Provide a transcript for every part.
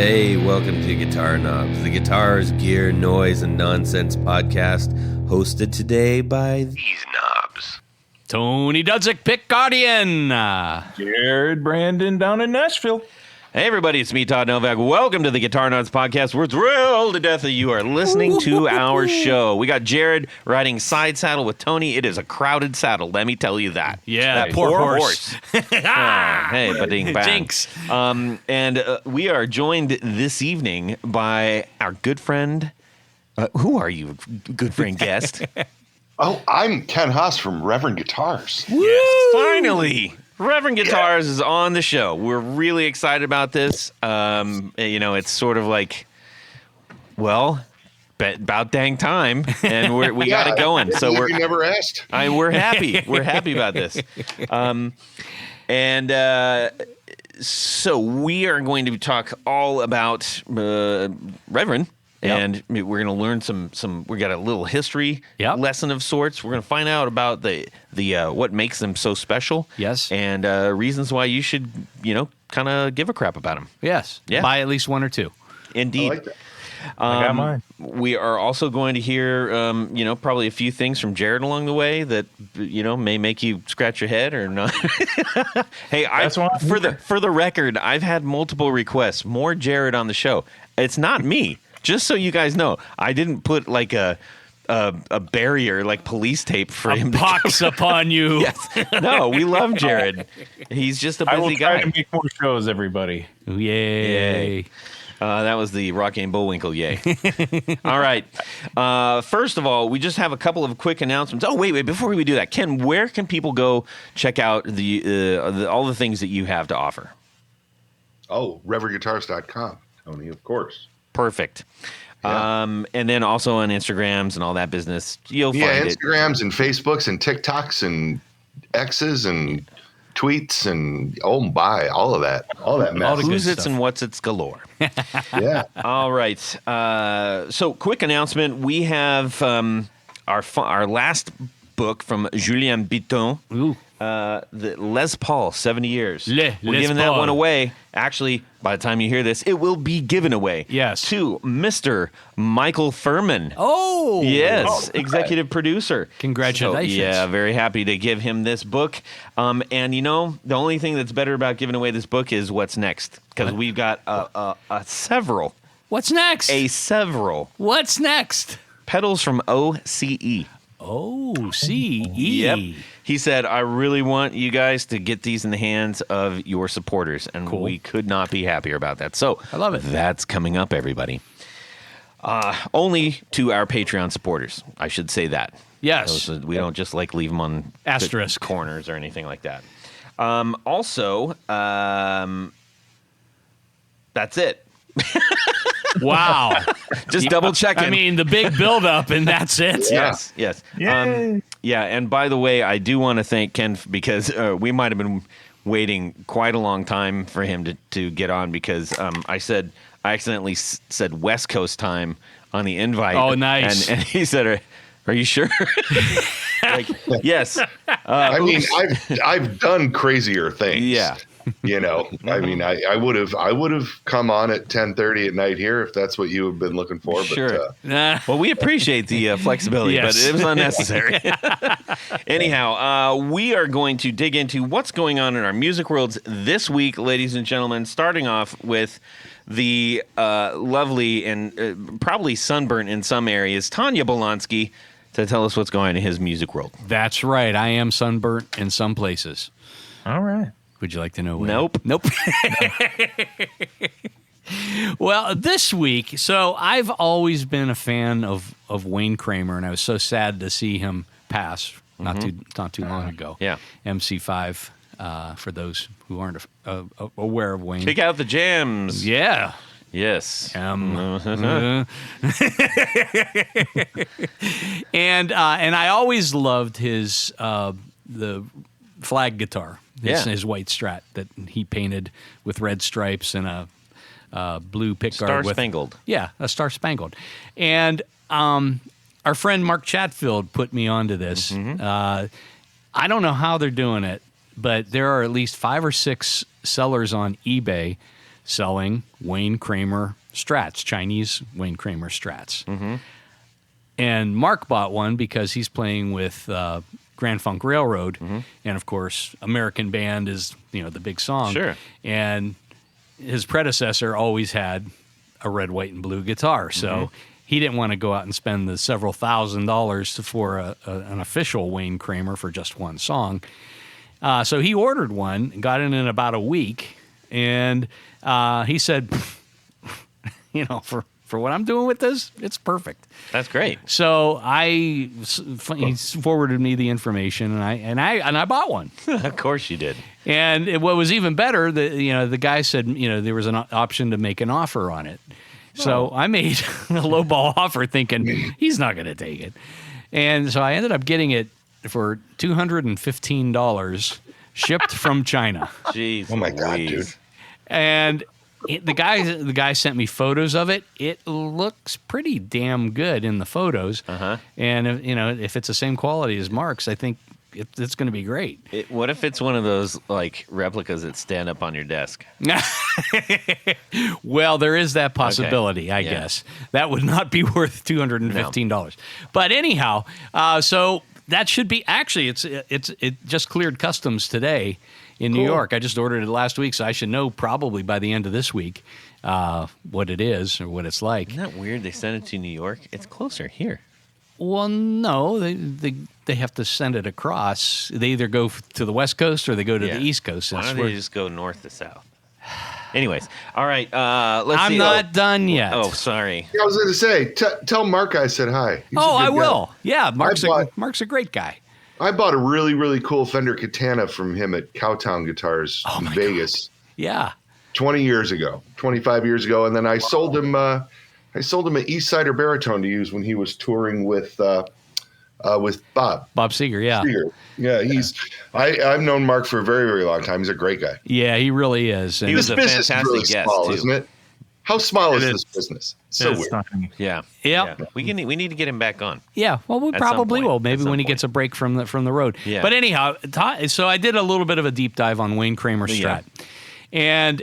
Hey, welcome to Guitar Knobs, the guitars, gear, noise, and nonsense podcast, hosted today by these knobs. Tony Dudzik, Pick Guardian. Jared Brandon down in Nashville. Hey, everybody, it's me, Todd Novak. Welcome to the Guitar Knobs podcast. We're thrilled to death that you are listening to our show. We got Jared riding side saddle with Tony. It is a crowded saddle, let me tell you that. Yeah, that poor horse. Hey, ba-ding bang. Jinx. And we are joined this evening by our good friend. Who are you, good friend guest? Oh, I'm Ken Haas from Reverend Guitars. Yes, finally. Reverend Guitars is on the show. We're really excited about this. It's sort of like, well, about dang time, and we got it going. So you never asked. We're happy. We're happy about this. So we are going to talk all about Reverend. Yep. And we're going to learn some. We got a little history lesson of sorts. We're going to find out about the what makes them so special. Yes. And reasons why you should, kind of give a crap about them. Yes. Yeah. Buy at least one or two. Indeed. I like that. I got mine. We are also going to hear, probably a few things from Jared along the way that, may make you scratch your head or not. Hey, for the record, I've had multiple requests, more Jared on the show. It's not me. Just so you guys know, I didn't put like a barrier, like police tape for him. Pox upon you. Yes. No, we love Jared. He's just a busy I will guy. try to make more shows, everybody. Yay. That was the Rocky and Bullwinkle, yay. All right. First of all, we just have a couple of quick announcements. Oh, wait, before we do that, Ken, where can people go check out all the things that you have to offer? Oh, ReverendGuitars.com, Tony, of course. Perfect. Yeah. And then also on Instagrams and all that business, you'll find it. Instagrams and Facebooks and TikToks and X's and tweets and all of that mess. Who's it's and what's it's galore. Yeah. All right. So quick announcement. We have our last book from Julien Bitton. Ooh. The Les Paul, 70 years. We're giving that one away. Actually, by the time you hear this, it will be given away. Yes. To Mr. Michael Furman. Oh. Yes, executive producer. Congratulations. So, yeah, very happy to give him this book. And the only thing that's better about giving away this book is what's next. Because we've got several. What's next? Several. What's next? Pedals from OCE. OCE. Yep. He said, I really want you guys to get these in the hands of your supporters. And we could not be happier about that. So I love it. That's coming up, everybody. Only to our Patreon supporters. I should say that. Yes. We don't just leave them on asterisk corners or anything like that. Also, that's it. Wow. Just double checking. I mean, the big buildup, and that's it. Yes. Yay. And by the way, I do want to thank Ken because we might have been waiting quite a long time for him to get on because I accidentally said West Coast time on the invite. Oh, nice. And he said, are you sure? Yes. I've done crazier things. Yeah. I mean, I would have come on at 10:30 at night here if that's what you have been looking for. Sure. But, well, we appreciate the flexibility, Yes. but it was unnecessary. Anyhow, we are going to dig into what's going on in our music worlds this week, ladies and gentlemen, starting off with the lovely and probably sunburnt in some areas, Tanya Bolonsky, to tell us what's going on in his music world. That's right. I am sunburnt in some places. All right. Would you like to know where? Nope. Well, this week, so I've always been a fan of Wayne Kramer, and I was so sad to see him pass not too long ago. Yeah. MC5, for those who aren't aware of Wayne. Kick out the jams. Yeah. Yes. And I always loved his the flag guitar. His white Strat that he painted with red stripes and a blue pickguard. Star-spangled. A Star-Spangled. And our friend Mark Chatfield put me onto this. I don't know how they're doing it, but there are at least 5 or 6 sellers on eBay selling Wayne Kramer Strats, Chinese Wayne Kramer Strats. Mm-hmm. And Mark bought one because he's playing with Grand Funk Railroad, and of course, American Band is the big song. Sure. And his predecessor always had a red, white, and blue guitar, so he didn't want to go out and spend the several $1,000s for an official Wayne Kramer for just one song. So he ordered one, and got it in about a week, and he said, for what I'm doing with this, it's perfect. That's great. So he forwarded me the information, and I bought one. Of course you did. And what was even better, the guy said there was an option to make an offer on it. So I made a lowball offer, thinking he's not going to take it, and so I ended up getting it for $215, shipped from China. Jeez, oh my God, dude! And the guy sent me photos of it. It looks pretty damn good in the photos. And if it's the same quality as Mark's, I think it's going to be great. What if it's one of those like replicas that stand up on your desk? Well, there is that possibility, I guess. That would not be worth $215. No. But anyhow, so that should be actually it just cleared customs today in New York. I just ordered it last week, so I should know probably by the end of this week what it is or what it's like. Isn't that weird? They sent it to New York. It's closer here. Well, no, they have to send it across. They either go to the West Coast or they go to the East Coast. Why don't they just go north to south? Anyways, all right. Let's I'm see. not done yet. Oh, sorry. I was going to say, tell Mark I said hi. He's I guy. will. Yeah, Mark's a great guy. I bought a really, really cool Fender Katana from him at Cowtown Guitars in Vegas. God. Yeah. 25 years ago. And then I sold him an East Sider baritone to use when he was touring with Bob Seger. Yeah. Seger. Yeah. I've known Mark for a very, very long time. He's a great guy. Yeah, he really is. He was a fantastic really guest, small, too. Isn't it? How small is this business? So weird. Yeah. We need to get him back on. Yeah. Well, we probably will. Maybe when he gets a break from the road. Yeah. But anyhow, so I did a little bit of a deep dive on Wayne Kramer Strat, and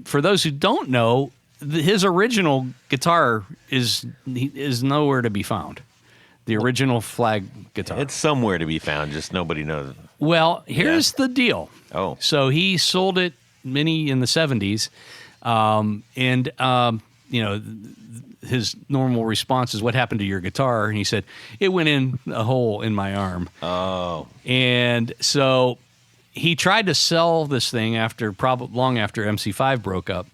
for those who don't know, his original guitar is nowhere to be found. The original flag guitar. It's somewhere to be found, just nobody knows. Well, here's the deal. Oh. So he sold it in the 70s. His normal response is, "What happened to your guitar?" And he said, "It went in a hole in my arm." Oh. And so he tried to sell this thing long after MC5 broke up.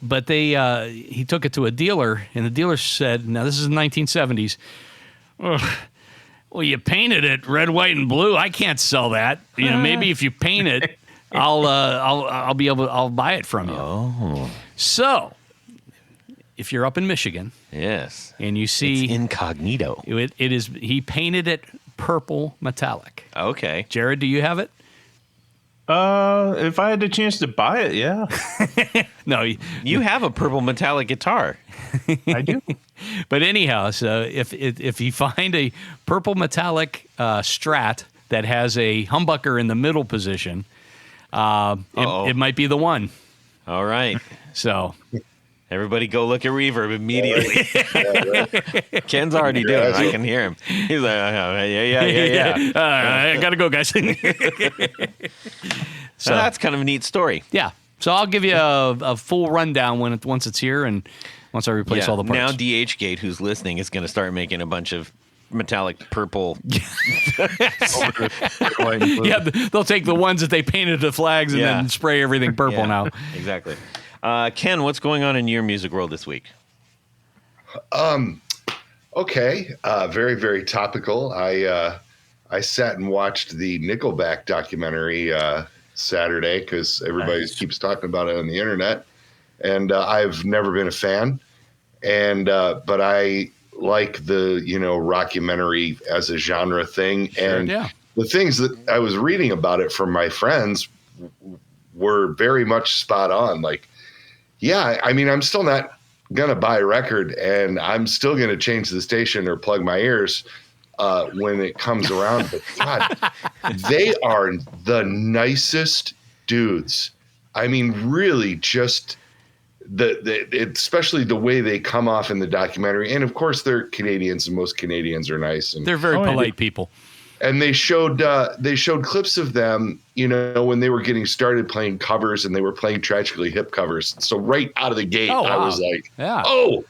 But he took it to a dealer, and the dealer said, now this is the 1970s, well, you painted it red, white, and blue. I can't sell that. Maybe if you paint it, I'll buy it from you. Oh. So, if you're up in Michigan, yes, and you see it's incognito, it is. He painted it purple metallic. Okay, Jared, do you have it? If I had the chance to buy it, yeah. No, you have a purple metallic guitar. I do. But anyhow, so if you find a purple metallic Strat that has a humbucker in the middle position, it might be the one. All right. So everybody go look at Reverb immediately. Ken's already doing it. I can hear him. He's like, yeah. I got to go, guys. So that's kind of a neat story. Yeah. So I'll give you a full rundown once it's here and once I replace all the parts. Now DHgate, who's listening, is going to start making a bunch of metallic purple. Yeah, they'll take the ones that they painted the flags and then spray everything purple now. Exactly. Ken, what's going on in your music world this week? Okay. Very, very topical. I sat and watched the Nickelback documentary Saturday because everybody keeps talking about it on the internet, and I've never been a fan, but I like the rockumentary as a genre thing, and the things that I was reading about it from my friends were very much spot on. Like, yeah, I mean, I'm still not gonna buy a record, and I'm still gonna change the station or plug my ears when it comes around. But God, they are the nicest dudes I mean, really just especially the way they come off in the documentary. And of course they're Canadians, and most Canadians are nice. And they're very polite people. And they showed clips of them, when they were getting started playing covers, and they were playing Tragically Hip covers. So right out of the gate, I was like, oh,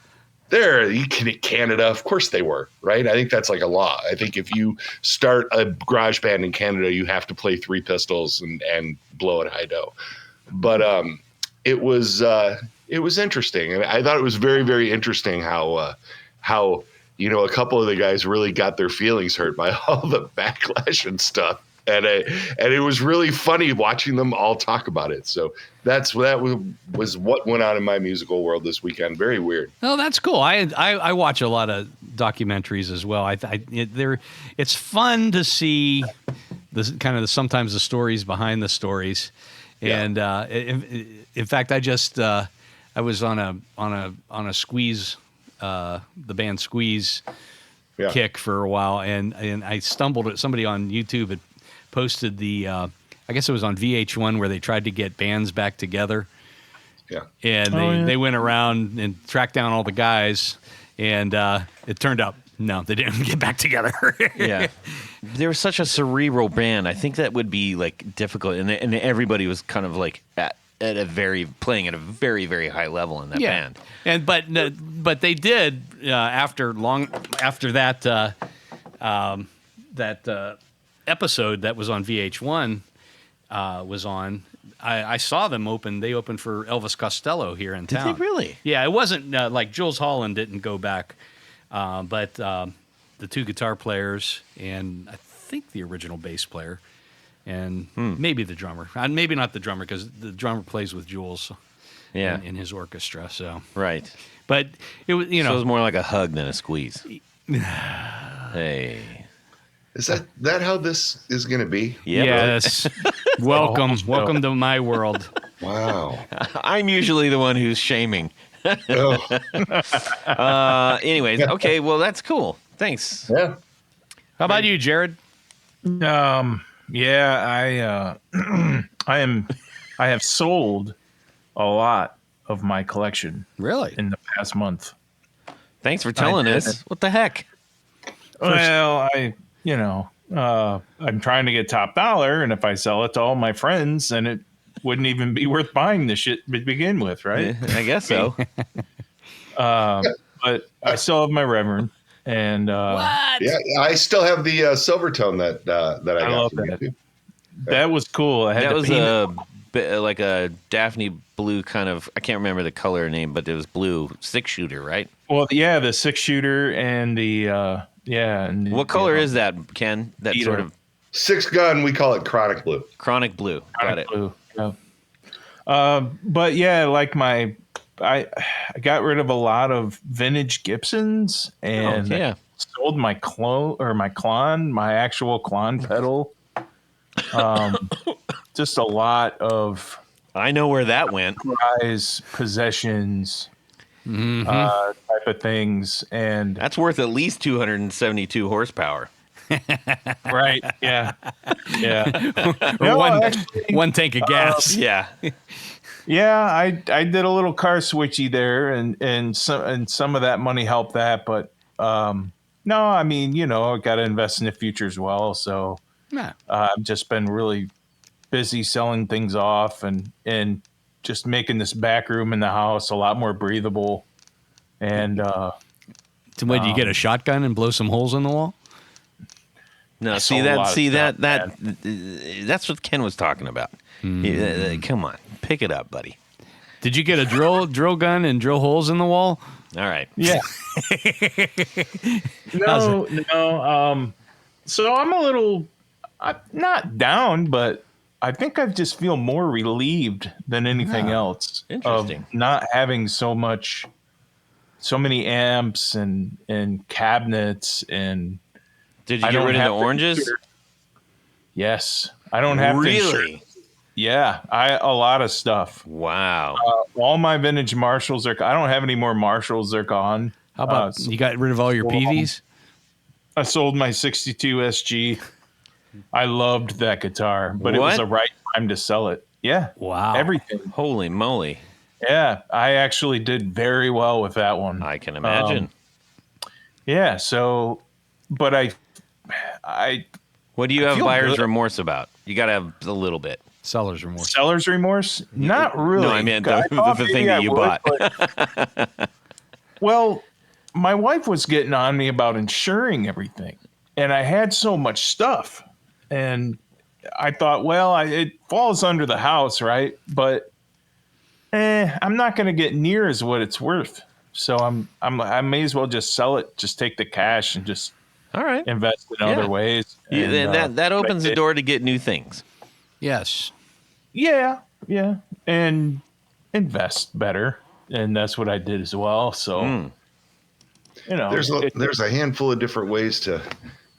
there, Canada. Of course they were, right? I think that's like a law. I think if you start a garage band in Canada, you have to play Three Pistols and blow at high dough. But it was interesting, and I thought it was very, very interesting how a couple of the guys really got their feelings hurt by all the backlash and stuff. And it was really funny watching them all talk about it. So that was what went on in my musical world this weekend. Very weird. Oh, that's cool. I watch a lot of documentaries as well. It's fun to see sometimes the stories behind the stories. Yeah. And in fact, I was on a Squeeze, the band Squeeze kick for a while, and I stumbled at somebody on YouTube had posted I guess it was on VH1 where they tried to get bands back together. Yeah. And they went around and tracked down all the guys, and it turned out no, they didn't get back together. Yeah. They were such a cerebral band. I think that would be like difficult, and everybody was kind of like playing at a very, very high level in that band. And but they did after that episode that was on VH1 was on. I saw them open. They opened for Elvis Costello here in town. Did they really? Yeah, it wasn't like Jules Holland didn't go back, but the two guitar players and I think the original bass player. And maybe the drummer. Maybe not the drummer, because the drummer plays with Jules in his orchestra. So right. But it was, so it was more like a hug than a squeeze. Hey. Is that how this is going to be? Yeah, yes. Welcome to my world. Wow. I'm usually the one who's shaming. Anyways, okay, well, that's cool. Thanks. Yeah. How about you, Jared? Yeah, I have sold a lot of my collection. Really? In the past month. Thanks for telling us. What the heck? Well, I'm trying to get top dollar, and if I sell it to all my friends, then it wouldn't even be worth buying the shit to begin with, right? I guess so. But I still have my Reverend. And what? Yeah, I still have the Silvertone that I got. Love that. That was cool. That was like a Daphne blue kind of. I can't remember the color name, but it was blue 6-shooter, right? Well, yeah, the 6-shooter and the And what color is that, Ken? That sort of 6-gun. We call it chronic blue. Chronic blue. Got it. Blue. Yeah. But yeah, like I got rid of a lot of vintage Gibsons and sold my my actual clone pedal. Just a lot of I know where that went. Prize possessions, type of things, and that's worth at least 272 horsepower. Right? Yeah. One tank of gas. Yeah. Yeah, I did a little car switchy there, and some of that money helped that, but no, I mean, I got to invest in the future as well. So I've just been really busy selling things off and just making this back room in the house a lot more breathable. And so what, do you get a shotgun and blow some holes in the wall? No, that's what Ken was talking about. Come on, pick it up, buddy. Did you get a drill gun and drill holes in the wall? All right. Yeah. No. So I'm a little, not down, but I think I just feel more relieved than anything else. Interesting. Of not having so many amps and cabinets and. Did you get rid of the oranges? Yes. I don't have to. Really? Yeah. A lot of stuff. Wow. All my vintage Marshalls I don't have any more Marshalls. They're gone. How about you got rid of all your PVs? I sold my 62 SG. I loved that guitar, but it was the right time to sell it. Yeah. Wow. Everything. Holy moly. Yeah. I actually did very well with that one. I can imagine. Yeah. So, but what do you have feel buyer's good. remorse about? You got to have a little bit. Seller's remorse. Seller's remorse? Not really. No, I meant the thing that you bought. Well, my wife was getting on me about insuring everything, and I had so much stuff, and I thought, well, it falls under the house, right? But I'm not going to get near as what it's worth, so I may as well just sell it, just take the cash, and just all right invest in other ways. And, that opens the door to get new things. Yes. Yeah, and invest better, and that's what I did as well. So. You know, there's a handful of different ways to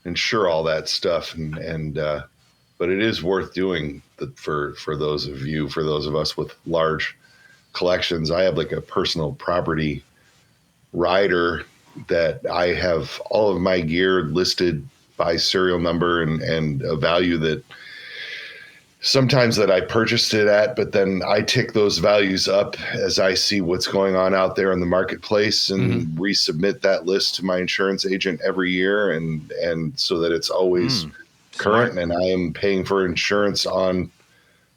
insure all that stuff, and but it is worth doing for those of us with large collections. I have like a personal property rider that I have all of my gear listed by serial number and a value that sometimes that I purchased it at, but then I tick those values up as I see what's going on out there in the marketplace and resubmit that list to my insurance agent every year. And so that it's always current. Smart. And I am paying for insurance on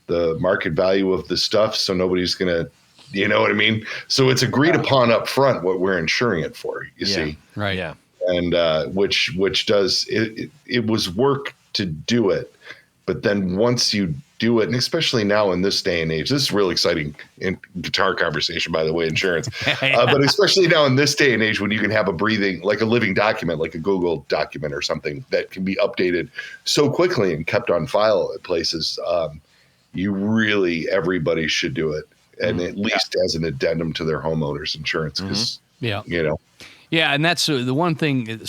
the market value of the stuff. So nobody's going to, you know what I mean? So it's agreed upon up front what we're insuring it for, you see? Right. Yeah. And which does, it was work to do it. But then once you do it, and especially now in this day and age, this is real exciting in guitar conversation, by the way, insurance. But especially now in this day and age, when you can have a living document, like a Google document or something that can be updated so quickly and kept on file at places, everybody should do it. And at least as an addendum to their homeowner's insurance. Because, you know. Yeah, and that's the one thing.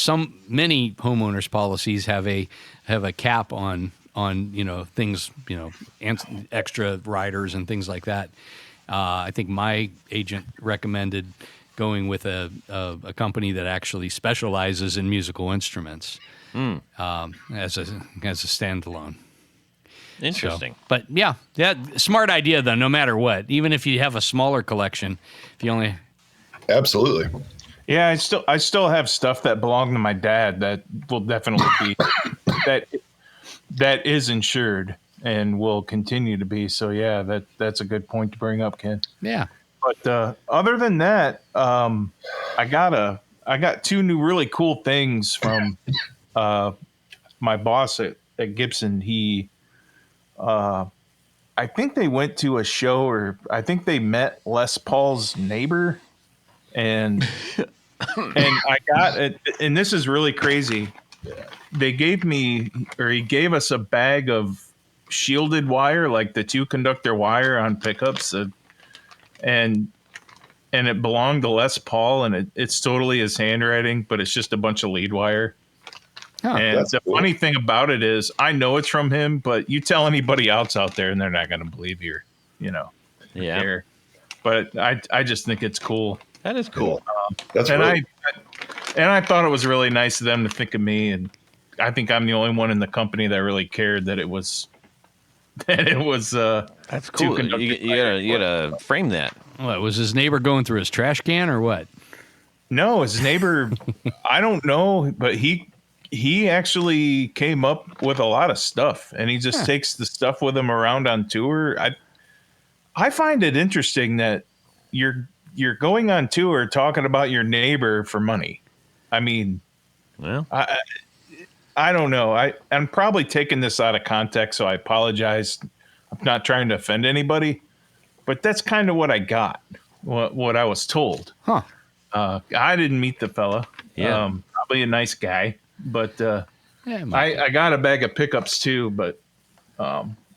Many homeowners policies have a cap on things, extra riders and things like that. I think my agent recommended going with a company that actually specializes in musical instruments as a standalone. Interesting. So, but yeah, smart idea though. No matter what, even if you have a smaller collection, if you only absolutely. Yeah, I still have stuff that belonged to my dad that will definitely be that is insured and will continue to be. So yeah, that's a good point to bring up, Ken. Yeah. But other than that, I got two new really cool things from my boss at Gibson. He I think they went to a show, or I think they met Les Paul's neighbor, and I got it. And this is really crazy. He gave us a bag of shielded wire, like the 2-conductor wire on pickups, and it belonged to Les Paul, and it's totally his handwriting, but it's just a bunch of lead wire. Oh, and the funny thing about it is, I know it's from him, but you tell anybody else out there, and they're not going to believe you. Yeah. But I just think it's cool. That is cool. That's right. I thought it was really nice of them to think of me, and I think I'm the only one in the company that really cared that it was. That's cool. You gotta frame that. What, was his neighbor going through his trash can or what? No, his neighbor. I don't know, but he actually came up with a lot of stuff, and he just takes the stuff with him around on tour. I find it interesting that you're going on tour talking about your neighbor for money. I mean, well, I don't know. I'm probably taking this out of context, so I apologize. I'm not trying to offend anybody, but that's kind of what I got, what I was told. Huh. I didn't meet the fella. Yeah. Probably a nice guy, but I got a bag of pickups too, but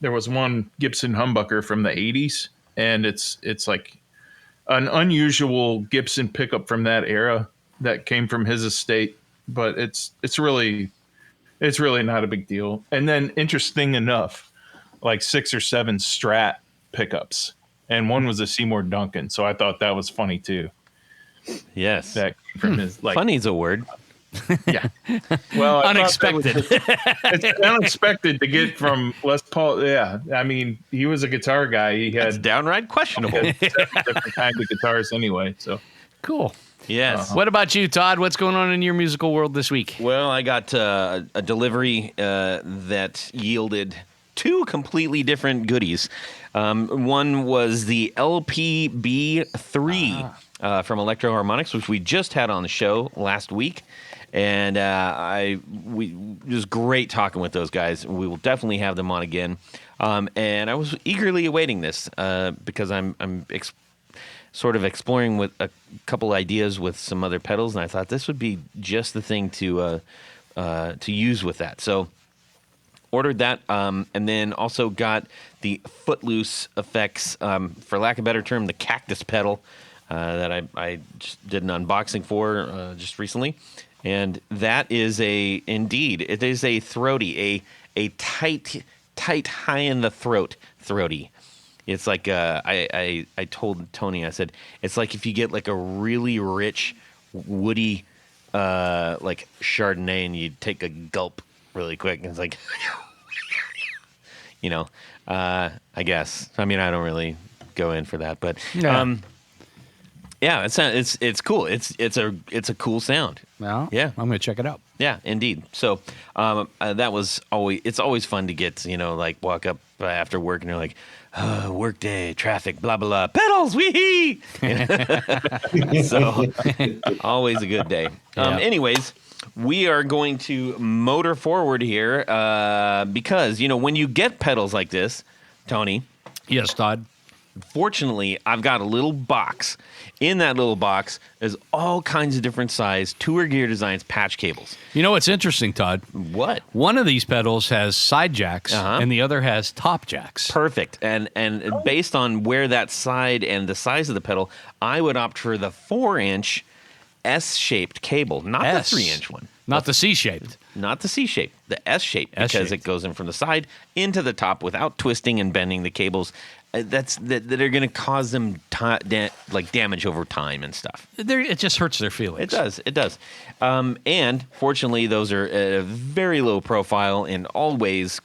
there was one Gibson humbucker from the 80s, and it's like an unusual Gibson pickup from that era that came from his estate, but it's really not a big deal. And then, interesting enough, like 6 or 7 Strat pickups, and one was a Seymour Duncan. So I thought that was funny too. Yes, that came from his funny's a word. Yeah. Well, unexpected. It's unexpected to get from Les Paul. Yeah. I mean, he was a guitar guy. He That's had downright questionable. different kinds of guitars anyway. So Cool. Yes. What about you, Todd? What's going on in your musical world this week? Well, I got a delivery that yielded two completely different goodies. One was the LPB3 from Electro Harmonics, which we just had on the show last week. And it was great talking with those guys. We will definitely have them on again. And I was eagerly awaiting this because I'm sort of exploring with a couple ideas with some other pedals, and I thought this would be just the thing to use with that. So ordered that, and then also got the Footloose Effects, for lack of a better term, the cactus pedal that I just did an unboxing for just recently. And that is it is a throaty, a tight, high in the throat throaty. It's like I told Tony, I said, it's like if you get like a really rich, woody, like Chardonnay, and you take a gulp really quick, and it's like, I guess. I mean, I don't really go in for that, but yeah, it's cool. It's a cool sound. Well, yeah, I'm gonna check it out. Yeah, indeed. So that was it's always fun to get, like walk up after work and you're like, work day, traffic, blah, blah, blah, pedals, wee. So always a good day. Yeah. Anyways, we are going to motor forward here because, when you get pedals like this, Tony. Yes, Todd. Fortunately, I've got a little box. In that little box is all kinds of different size Tour Gear Designs patch cables. You know what's interesting, Todd? What? One of these pedals has side jacks, and the other has top jacks. Perfect. And based on where that side and the size of the pedal, I would opt for the 4-inch S-shaped cable, not the 3-inch one. Not the C-shaped. Not the C-shaped, the S-shaped, because S-shaped. it goes in from the side into the top without twisting and bending the cables. That are going to cause them damage over time and stuff. It just hurts their feelings. It does. And fortunately, those are at a very low profile in all ways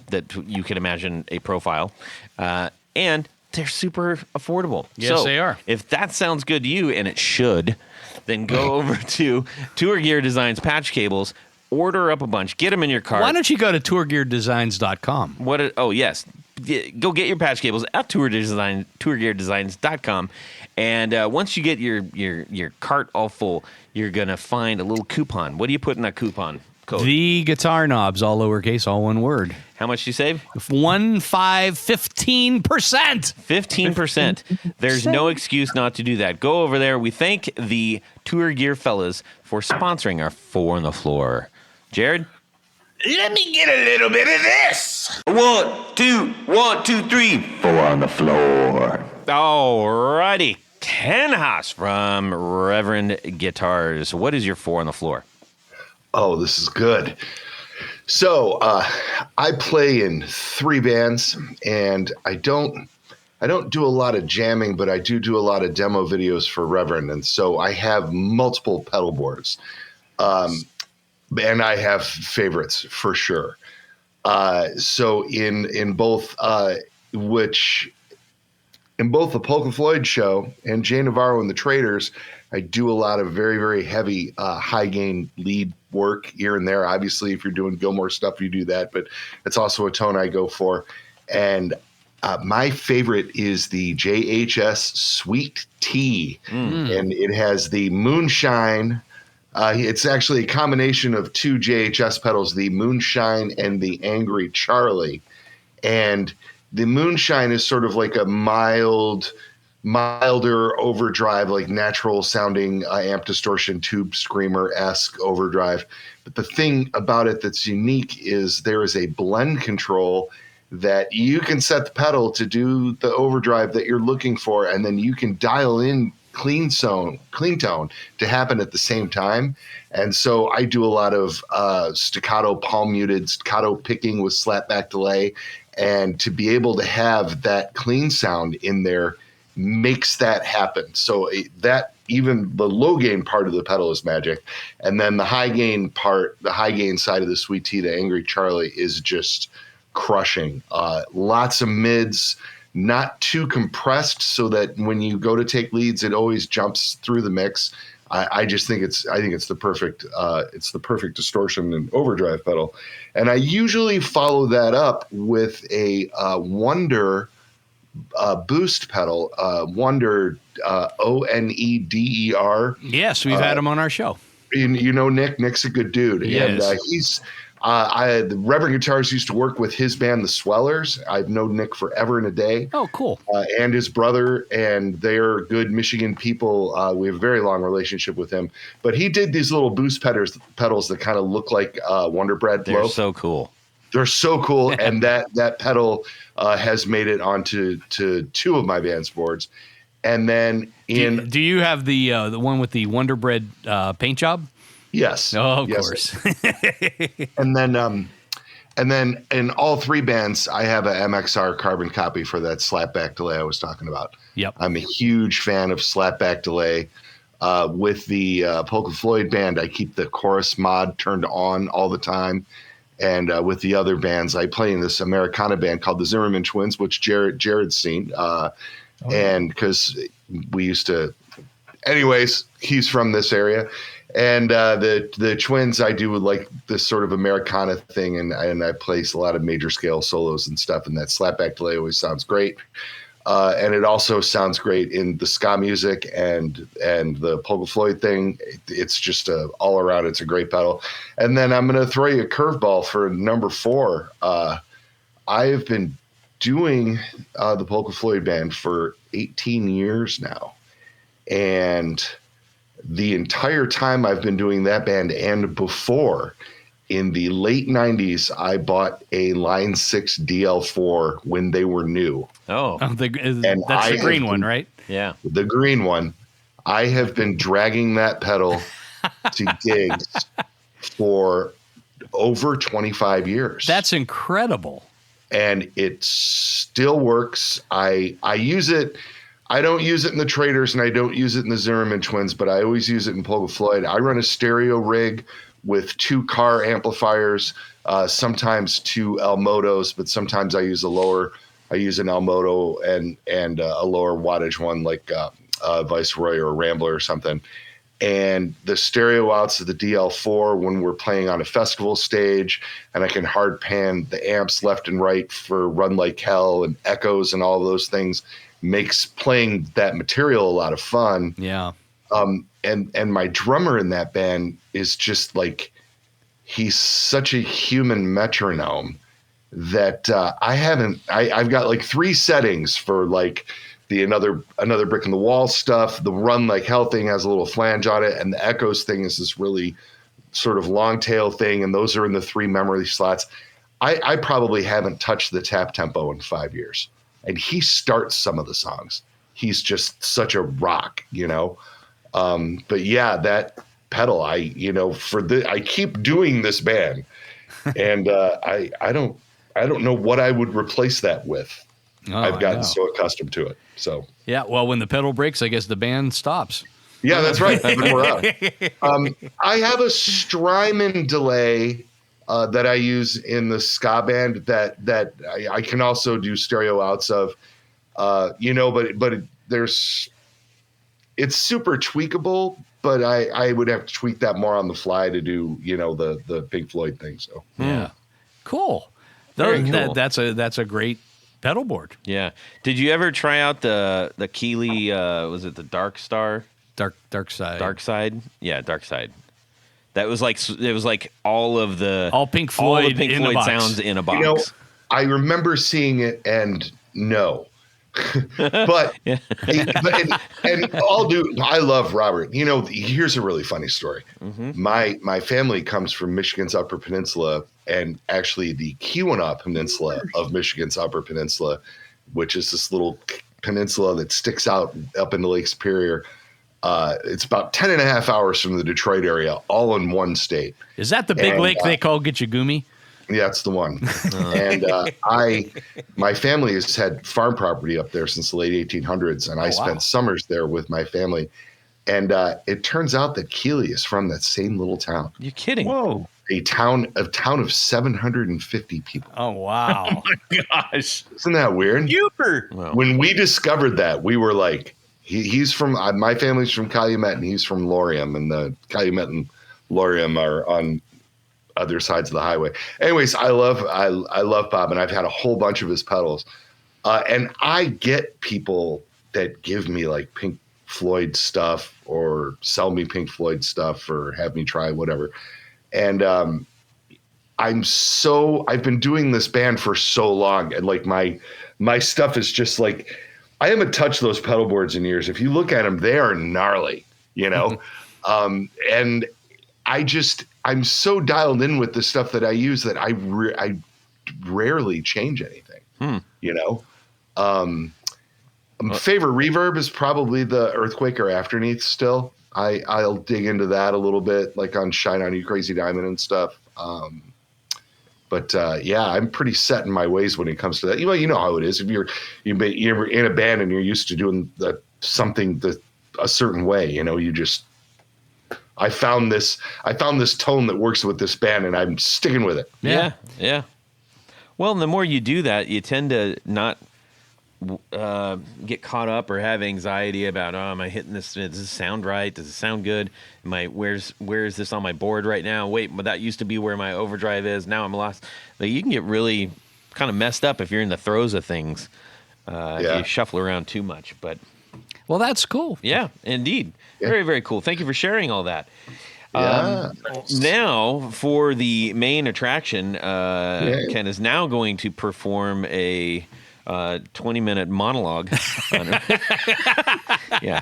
that you can imagine a profile. And they're super affordable. Yes, they are. If that sounds good to you, and it should, then go over to Tour Gear Designs patch cables, order up a bunch, get them in your cart. Why don't you go to tourgeardesigns.com? Yes. Go get your patch cables at tourgeardesigns.com, and once you get your cart all full, you're gonna find a little coupon. What do you put in that coupon code? The guitar knobs, all lowercase, all one word. How much do you save? 15%. 15%. There's no excuse not to do that. Go over there. We thank the Tour Gear fellas for sponsoring our 4 on the Floor. Jared? Let me get a little bit of this. 1, 2, 1, 2, 3. 4 on the floor. Alrighty. Ken Haas from Reverend Guitars. What is your 4 on the floor? Oh, this is good. So I play in 3 bands, and I don't do a lot of jamming, but I do a lot of demo videos for Reverend, and so I have multiple pedal boards. And I have favorites for sure. So in both the Polka Floyd show and Jay Navarro and the Traders, I do a lot of very, very heavy high gain lead work here and there. Obviously, if you're doing Gilmore stuff, you do that, but it's also a tone I go for. And my favorite is the JHS Sweet Tea, and it has the Moonshine. It's actually a combination of 2 JHS pedals, the Moonshine and the Angry Charlie. And the Moonshine is sort of like a milder overdrive, like natural sounding amp distortion, tube screamer-esque overdrive. But the thing about it that's unique is there is a blend control that you can set the pedal to do the overdrive that you're looking for, and then you can dial in clean tone to happen at the same time. And so I do a lot of staccato, palm muted, staccato picking with slapback delay. And to be able to have that clean sound in there makes that happen. So that even the low gain part of the pedal is magic. And then the high gain part, the high gain side of the Sweet Tea, the Angry Charlie, is just crushing. Lots of mids, not too compressed so that when you go to take leads, it always jumps through the mix. I just think it's the perfect distortion and overdrive pedal. And I usually follow that up with a Wonder boost pedal, Wonder Oneder. Yes, we've had him on our show. You know Nick's a good dude. Yes. And he's the Reverend Guitars used to work with his band, the Swellers. I've known Nick forever and a day. Oh, cool. And his brother, and they're good Michigan people. We have a very long relationship with him. But he did these little boost pedals that kind of look like Wonder Bread They're loaf. so cool. They're so cool, and that pedal has made it onto two of my band's boards. And then do you have the one with the Wonder Bread paint job? Yes. Oh, of yes. course. And then in all three bands, I have a MXR carbon copy for that slapback delay I was talking about. Yep. I'm a huge fan of slapback delay. With the Polka Floyd band, I keep the chorus mod turned on all the time. And with the other bands, I play in this Americana band called the Zimmerman Twins, which Jared's seen. And because we used to, anyways, he's from this area. And the Twins, I do like this sort of Americana thing, and I place a lot of major scale solos and stuff, and that slapback delay always sounds great. And it also sounds great in the ska music and the Polka Floyd thing. It's just all around, it's a great pedal. And then I'm going to throw you a curveball for number 4. I have been doing the Polka Floyd band for 18 years now. And the entire time I've been doing that band and before, in the late 90s, I bought a Line 6 DL4 when they were new. Oh, that's the green one, right? Yeah. The green one. I have been dragging that pedal to gigs for over 25 years. That's incredible. And it still works. I use it. I don't use it in the Traders and I don't use it in the Zimmerman Twins, but I always use it in Polka Floyd. I run a stereo rig with 2 car amplifiers, sometimes 2 Elmodos, but sometimes I use an Elmodo and a lower wattage one like Viceroy or Rambler or something. And the stereo outs of the DL4 when we're playing on a festival stage, and I can hard pan the amps left and right for Run Like Hell and echoes and all those things, makes playing that material a lot of fun. Yeah. And my drummer in that band is just like, he's such a human metronome that I've got like 3 settings for like the another brick in the wall stuff. The Run Like Hell thing has a little flange on it, and the echoes thing is this really sort of long tail thing, and those are in the 3 memory slots. I probably haven't touched the tap tempo in 5 years, and he starts some of the songs. He's just such a rock, you know. But yeah, that pedal, I keep doing this band, and I don't know what I would replace that with. Oh, I've gotten so accustomed to it. So yeah, well, when the pedal breaks, I guess the band stops. Yeah, that's right. We're out. I have a Strymon delay that I use in the ska band that I can also do stereo outs of, but it's super tweakable, but I would have to tweak that more on the fly to do, the Pink Floyd thing. So yeah, cool. Cool. That's a great pedal board. Yeah. Did you ever try out the Keeley? Was it the Dark Star? Dark Side. Dark Side. Yeah, Dark Side. That was like all Pink Floyd in a box. Sounds in a box. I remember seeing it and no. but yeah. I love Robert. Here's a really funny story. Mm-hmm. My family comes from Michigan's Upper Peninsula, and actually the Keweenaw Peninsula of Michigan's Upper Peninsula, which is this little peninsula that sticks out up into Lake Superior. It's about 10 and a half hours from the Detroit area, all in one state. Is that the big lake they call Gitchagumi? Yeah, it's the one. And my family has had farm property up there since the late 1800s, and I spent summers there with my family. And it turns out that Keeley is from that same little town. You're kidding? Whoa. A town of 750 people. Oh, wow. Oh my gosh. Isn't that weird? Super. Wow. When we discovered that, we were like, he's from, my family's from Calumet and he's from Laurium, and the Calumet and Laurium are on other sides of the highway. Anyways, I love Bob, and I've had a whole bunch of his pedals. And I get people that give me like Pink Floyd stuff or sell me Pink Floyd stuff or have me try whatever. And I've been doing this band for so long, and like my stuff is just like, I haven't touched those pedal boards in years. If you look at them, they are gnarly, you know? And I'm so dialed in with the stuff that I use that I rarely change anything, you know? Favorite reverb is probably the Earthquaker Afterneath still. I'll dig into that a little bit, like on Shine On You Crazy Diamond and stuff. But yeah, I'm pretty set in my ways when it comes to that. You know how it is. If you're in a band and you're used to doing something a certain way, you know, I found this tone that works with this band, and I'm sticking with it. Yeah. Well, and the more you do that, you tend to not get caught up or have anxiety about, am I hitting this? Does this sound right? Does it sound good? Where is this on my board right now? Wait, but that used to be where my overdrive is. Now I'm lost. Like, you can get really kind of messed up if you're in the throes of things. If you shuffle around too much. But well, that's cool. Yeah, indeed. Yeah. Very, very cool. Thank you for sharing all that. Yeah. Now, for the main attraction, Ken is now going to perform a 20-minute monologue. Yeah.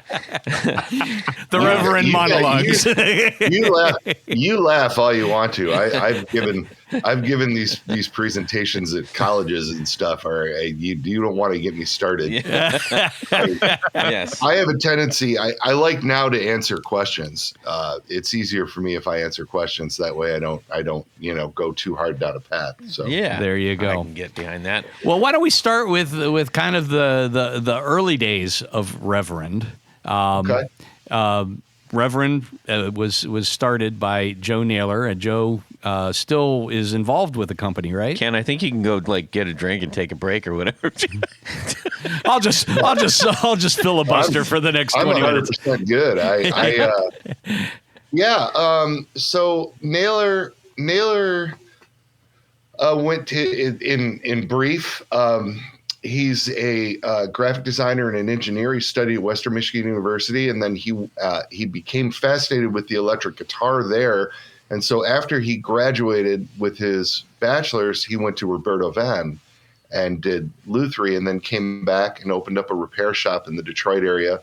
The Reverend monologues. You laugh all you want to. I've given these presentations at colleges and stuff. You don't want to get me started. Yeah. Yes. I have a tendency. I like now to answer questions. It's easier for me if I answer questions. That way I don't go too hard down a path. So yeah, there you go. I can get behind that. Well, why don't we start with kind of the early days of Reverend. Okay. Reverend was started by Joe Naylor, and Joe still is involved with the company, right? Ken, I think you can go get a drink and take a break or whatever. I'll just filibuster for the next 20 minutes. I'm 100% good. Yeah. So Naylor went to in brief. He's a graphic designer and an engineer. He studied at Western Michigan University, and then he became fascinated with the electric guitar there. And so after he graduated with his bachelor's, he went to Roberto Van and did Lutherie, and then came back and opened up a repair shop in the Detroit area,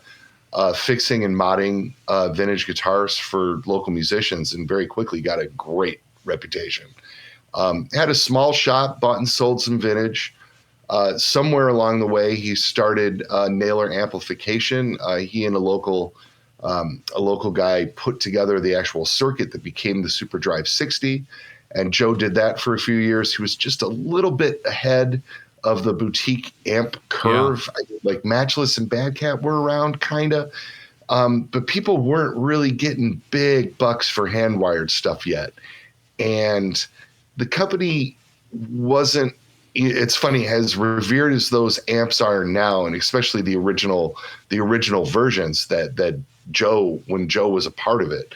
fixing and modding vintage guitars for local musicians, and very quickly got a great reputation. Had a small shop, bought and sold some vintage. Somewhere along the way, he started Naylor Amplification. He and a local guy put together the actual circuit that became the SuperDrive 60. And Joe did that for a few years. He was just a little bit ahead of the boutique amp curve. Yeah. Like Matchless and Bad Cat were around, kind of. But people weren't really getting big bucks for hand-wired stuff yet. And the company wasn't, it's funny, as revered as those amps are now, and especially the original versions that Joe, when Joe was a part of it,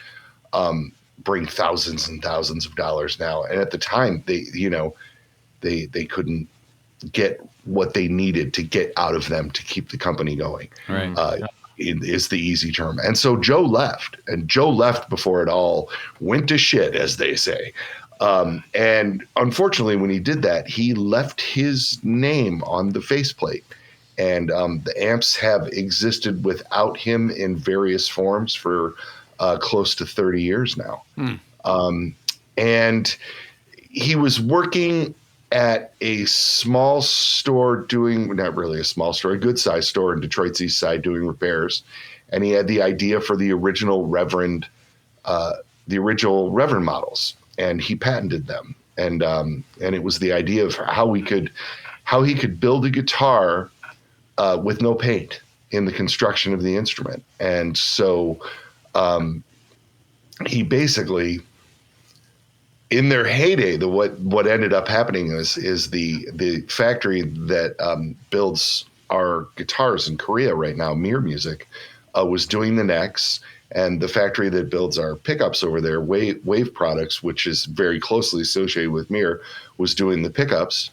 bring thousands and thousands of dollars now. And at the time, they couldn't get what they needed to get out of them to keep the company going. Right. Is the easy term. And so Joe left, before it all went to shit, as they say. And unfortunately, when he did that, he left his name on the faceplate. And the amps have existed without him in various forms for close to 30 years now. And he was working at a small store not really a small store, a good sized store in Detroit's East Side doing repairs. And he had the idea for the original Reverend models, and he patented them. and it was the idea of how he could build a guitar with no paint in the construction of the instrument. And so he basically, in their heyday, what ended up happening is the factory that builds our guitars in Korea right now, Mir Music, was doing the necks, and the factory that builds our pickups over there, Wave Products, which is very closely associated with Mir, was doing the pickups,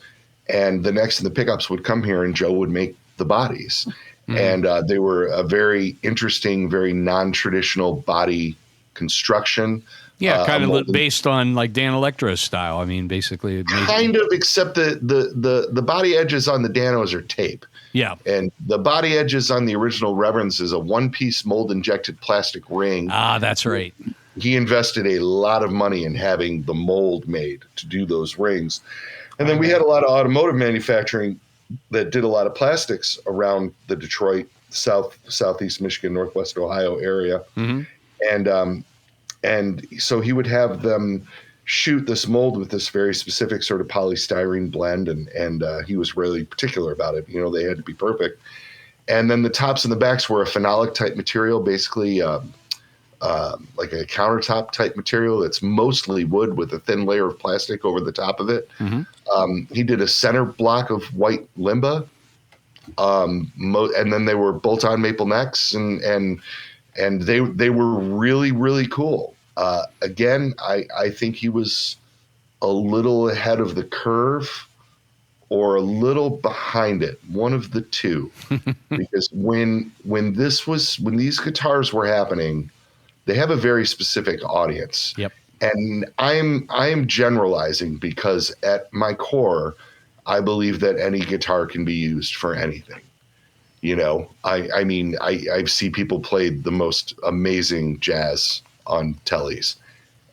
and the necks and the pickups would come here, and Joe would make the bodies. And they were a very interesting, very non-traditional body construction. Yeah, kind of based on like Dan Electro's style. I mean, basically, kind of, except the body edges on the Danos are tape. Yeah, and the body edges on the original Reverends is a one-piece mold-injected plastic ring. Ah, that's right. He invested a lot of money in having the mold made to do those rings, and then we had a lot of automotive manufacturing that did a lot of plastics around the Detroit, southeast Michigan, northwest Ohio area, and so he would have them shoot this mold with this very specific sort of polystyrene blend, and he was really particular about it. They had to be perfect. And then the tops and the backs were a phenolic type material, basically like a countertop type material that's mostly wood with a thin layer of plastic over the top of it. He did a center block of white limba, and then they were bolt-on maple necks, and they were really, really cool. Again, I think he was a little ahead of the curve or a little behind it, one of the two, because when these guitars were happening, they have a very specific audience. Yep. And I'm generalizing, because at my core, I believe that any guitar can be used for anything. I mean, I see people play the most amazing jazz on tellies,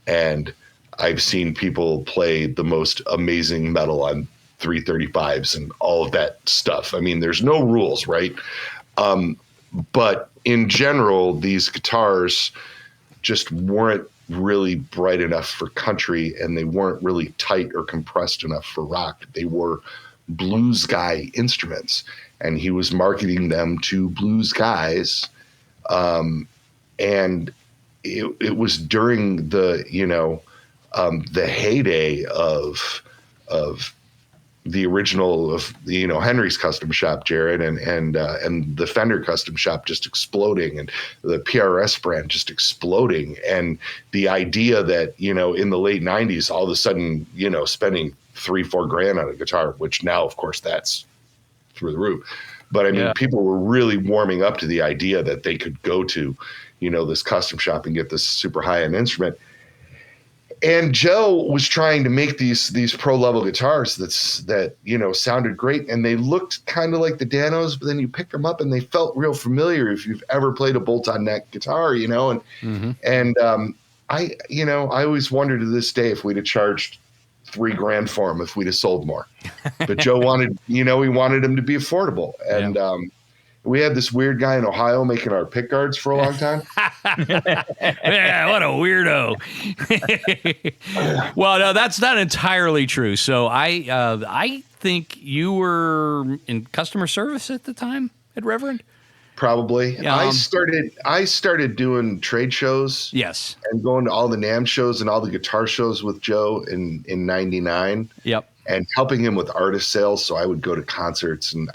and I've seen people play the most amazing metal on 335s and all of that stuff. I mean, there's no rules, right? But in general, these guitars just weren't really bright enough for country, and they weren't really tight or compressed enough for rock. They were blues guy instruments, and he was marketing them to blues guys. And it was during the heyday of the original of Henry's Custom Shop, Jared, and the Fender Custom Shop just exploding, and the PRS brand just exploding, and the idea that in the late '90s, all of a sudden spending $3-4 grand on a guitar, which now of course that's through the roof. But I mean, people were really warming up to the idea that they could go to this custom shop and get this super high-end instrument. And Joe was trying to make these pro level guitars that sounded great, and they looked kind of like the Danos, but then you picked them up and they felt real familiar if you've ever played a bolt-on neck guitar, and I always wondered to this day if we'd have charged $3 grand for them if we'd have sold more. But Joe wanted, he wanted them to be affordable, and we had this weird guy in Ohio making our pick guards for a long time. Yeah, what a weirdo. Well, no, that's not entirely true. So I think you were in customer service at the time at Reverend? Probably. I started doing trade shows. Yes. And going to all the NAMM shows and all the guitar shows with Joe in '99. Yep. And helping him with artist sales. So I would go to concerts, and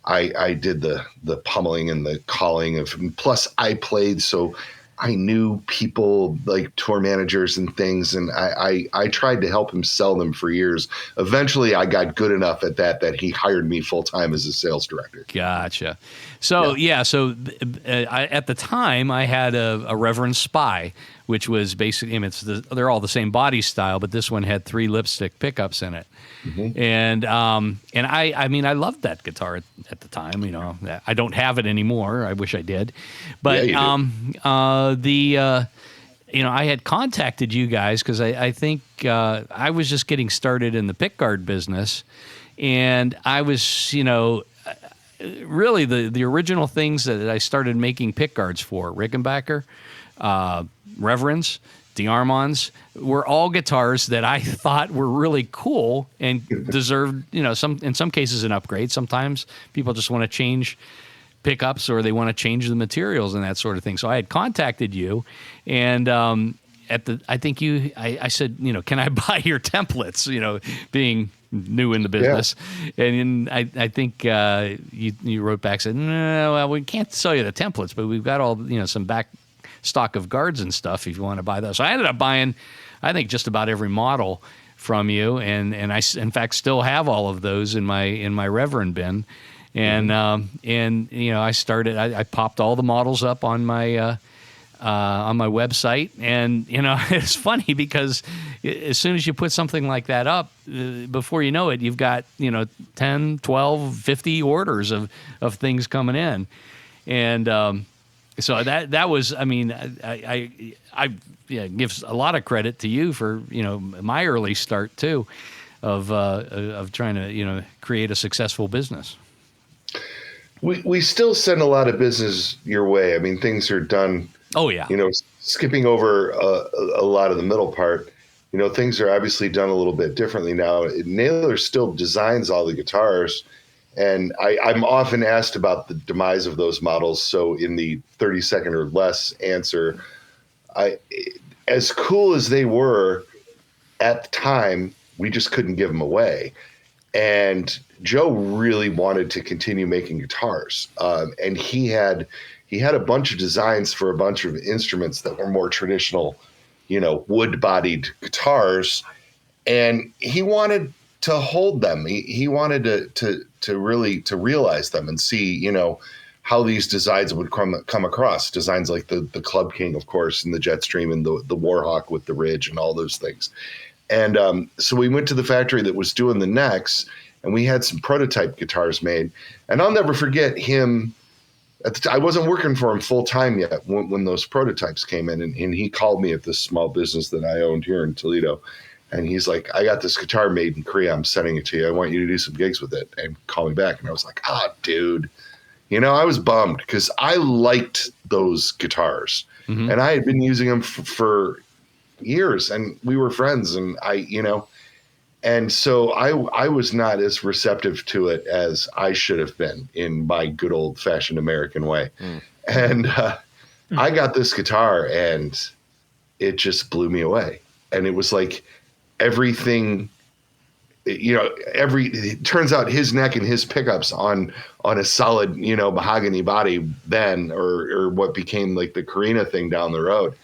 I did the pummeling and the calling of, plus I played, so I knew people like tour managers and things, and I tried to help him sell them for years. Eventually I got good enough at that he hired me full time as a sales director. Gotcha. So at the time I had a Reverend Spy, which was basically, they're all the same body style, but this one had 3 lipstick pickups in it. Mm-hmm. And I loved that guitar at the time. I don't have it anymore. I wish I did, but I had contacted you guys because I think I was just getting started in the pickguard business, and I was really the original things that I started making pickguards for Rickenbacker, Reverends, D'Armands, were all guitars that I thought were really cool and deserved, in some cases an upgrade. Sometimes people just want to change pickups or they want to change the materials and that sort of thing. So I had contacted you, and I said, can I buy your templates? Being new in the business, and I think you wrote back, said, no, well, we can't sell you the templates, but we've got all some back stock of guards and stuff if you want to buy those. So I ended up buying, I think, just about every model from you, and I in fact still have all of those in my Reverend bin, and I popped all the models up on my website, and it's funny because as soon as you put something like that up, before you know it, you've got 10, 12, 50 orders of things coming in, and so that was, I gives a lot of credit to you for my early start too, of trying to create a successful business. We still send a lot of business your way. I mean, things are done. Oh yeah. Skipping over a lot of the middle part. Things are obviously done a little bit differently now. Naylor still designs all the guitars. And I'm often asked about the demise of those models. So in the 30-second or less answer, as cool as they were at the time, we just couldn't give them away. And Joe really wanted to continue making guitars. And he had a bunch of designs for a bunch of instruments that were more traditional, wood-bodied guitars. And he wanted to hold them. He wanted to really realize them and see, how these designs would come across. Designs like the Club King, of course, and the Jetstream and the Warhawk with the ridge and all those things. And so we went to the factory that was doing the necks, and we had some prototype guitars made. And I'll never forget him. I wasn't working for him full time yet when those prototypes came in, and he called me at this small business that I owned here in Toledo. And he's like, I got this guitar made in Korea. I'm sending it to you. I want you to do some gigs with it and call me back. And I was like, dude, I was bummed because I liked those guitars, and I had been using them for years, and we were friends, and and so I was not as receptive to it as I should have been in my good old fashioned American way. And I got this guitar and it just blew me away. And it was like, everything, it turns out his neck and his pickups on a solid, mahogany body then, or what became like the Carina thing down the road,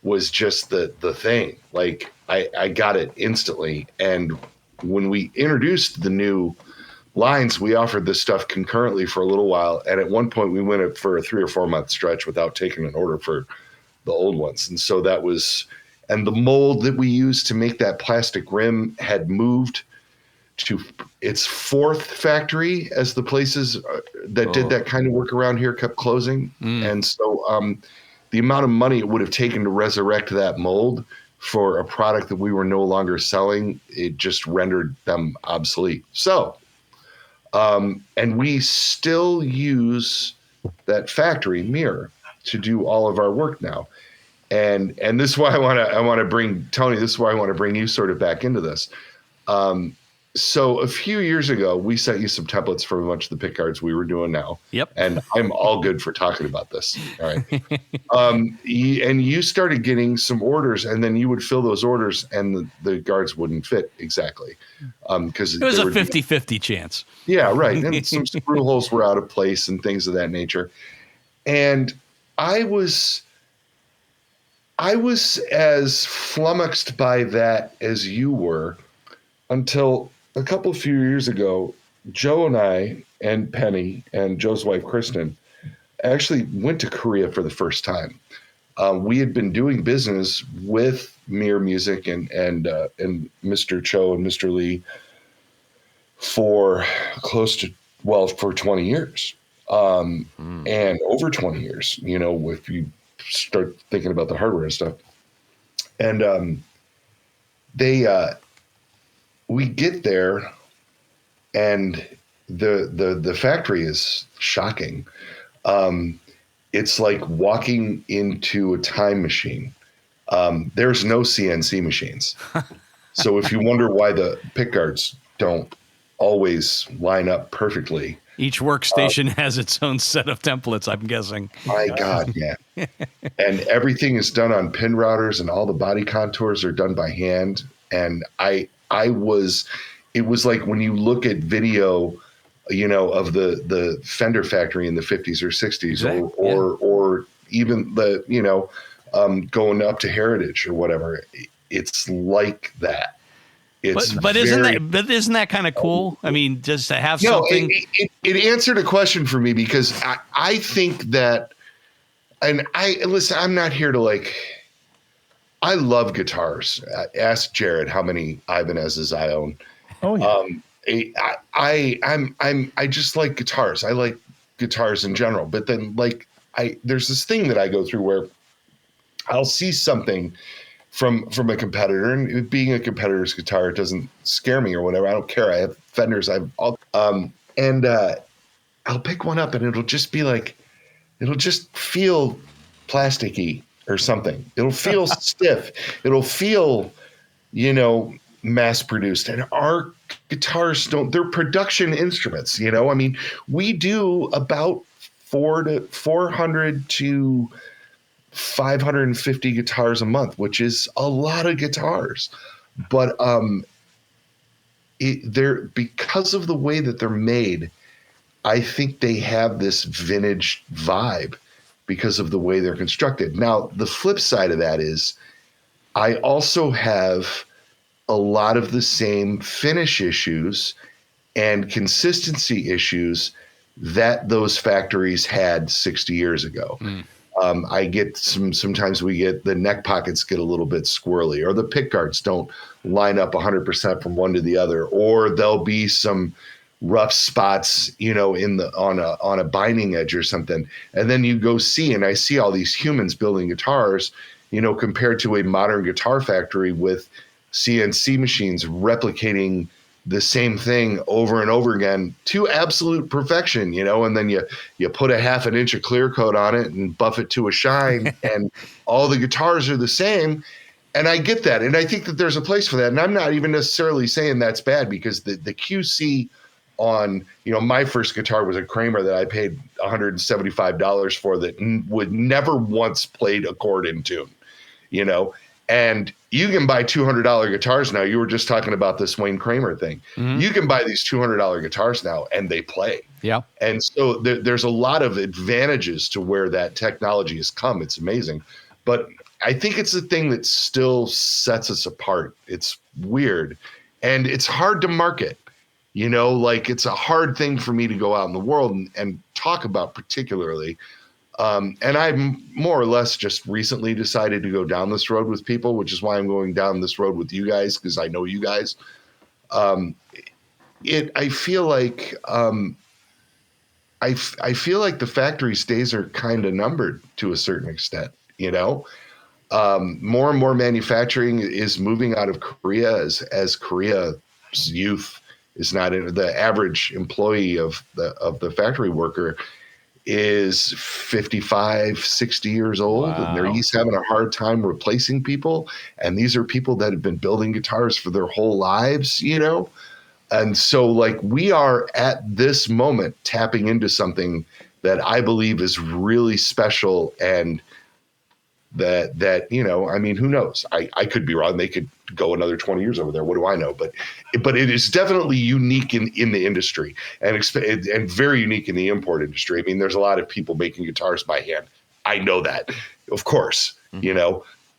was just the thing. Like I got it instantly. And when we introduced the new lines, we offered this stuff concurrently for a little while. And at one point we went for a 3 or 4 month stretch without taking an order for the old ones. And so that was, and the mold that we used to make that plastic rim had moved to its 4th factory as the places that did that kind of work around here kept closing. And so the amount of money it would have taken to resurrect that mold for a product that we were no longer selling, it just rendered them obsolete. So, and we still use that factory mirror to do all of our work now. And this is why I want to bring Tony. This is why I want to bring you sort of back into this. So a few years ago, we sent you some templates for a bunch of the pick guards we were doing now. Yep. And I'm all good for talking about this. All right. And you started getting some orders, and then you would fill those orders, and the guards wouldn't fit exactly. Because it was a 50-50 chance. Yeah, right. And some screw holes were out of place and things of that nature. And I was as flummoxed by that as you were until a few years ago. Joe and I and Penny and Joe's wife, Kristen, actually went to Korea for the first time. We had been doing business with Mir Music and Mr. Cho and Mr. Lee for for 20 years. And over 20 years, if you start thinking about the hardware and stuff. And we get there, and the factory is shocking. It's like walking into a time machine. there's no CNC machines. So if you wonder why the pickguards don't always line up perfectly, each workstation has its own set of templates, I'm guessing. My God, yeah. And everything is done on pin routers, and all the body contours are done by hand. And it was like when you look at video, of the Fender factory in the 50s or 60s, exactly. or even the, going up to Heritage or whatever. It's like that. But isn't that kind of cool? I mean, just to have something. It answered a question for me, because I think that, and I'm not here to I love guitars. Ask Jared how many Ibanez's I own. Oh yeah. I just like guitars. I like guitars in general, but then there's this thing that I go through where I'll see something from a competitor, and being a competitor's guitar, it doesn't scare me or whatever. I don't care. I have Fenders. I'll pick one up, and it'll just be it'll just feel plasticky or something. It'll feel stiff. It'll feel, mass produced. And our guitars they're production instruments. I mean, we do about 400 to 550 guitars a month, which is a lot of guitars. But they're, because of the way that they're made, I think they have this vintage vibe because of the way they're constructed. Now, the flip side of that is I also have a lot of the same finish issues and consistency issues that those factories had 60 years ago. I get sometimes we get the neck pockets get a little bit squirrely, or the pick guards don't line up 100% from one to the other, or there'll be some rough spots, on a binding edge or something. And then you go see, and I see all these humans building guitars, compared to a modern guitar factory with CNC machines replicating the same thing over and over again to absolute perfection, and then you put a half an inch of clear coat on it and buff it to a shine and all the guitars are the same. And I get that. And I think that there's a place for that. And I'm not even necessarily saying that's bad, because the QC on, my first guitar was a Kramer that I paid $175 for, that would never once played a chord in tune, and you can buy $200 guitars now. You were just talking about this Wayne Kramer thing. Mm-hmm. You can buy these $200 guitars now, and they play. Yeah. And so there's a lot of advantages to where that technology has come. It's amazing. But I think it's the thing that still sets us apart. It's weird. And it's hard to market. It's a hard thing for me to go out in the world and talk about particularly. And I've more or less just recently decided to go down this road with people, which is why I'm going down this road with you guys, because I know you guys. I feel like I feel like the factory's days are kind of numbered to a certain extent. More and more manufacturing is moving out of Korea as Korea's youth is not in. The average employee of the factory worker is 55, 60 years old. Wow. And he's having a hard time replacing people. And these are people that have been building guitars for their whole lives, And so we are at this moment tapping into something that I believe is really special, and that I mean, who knows? I could be wrong. They could go another 20 years over there. What do I know? But it is definitely unique in the industry, and very unique in the import industry. I mean, there's a lot of people making guitars by hand. I know that, of course,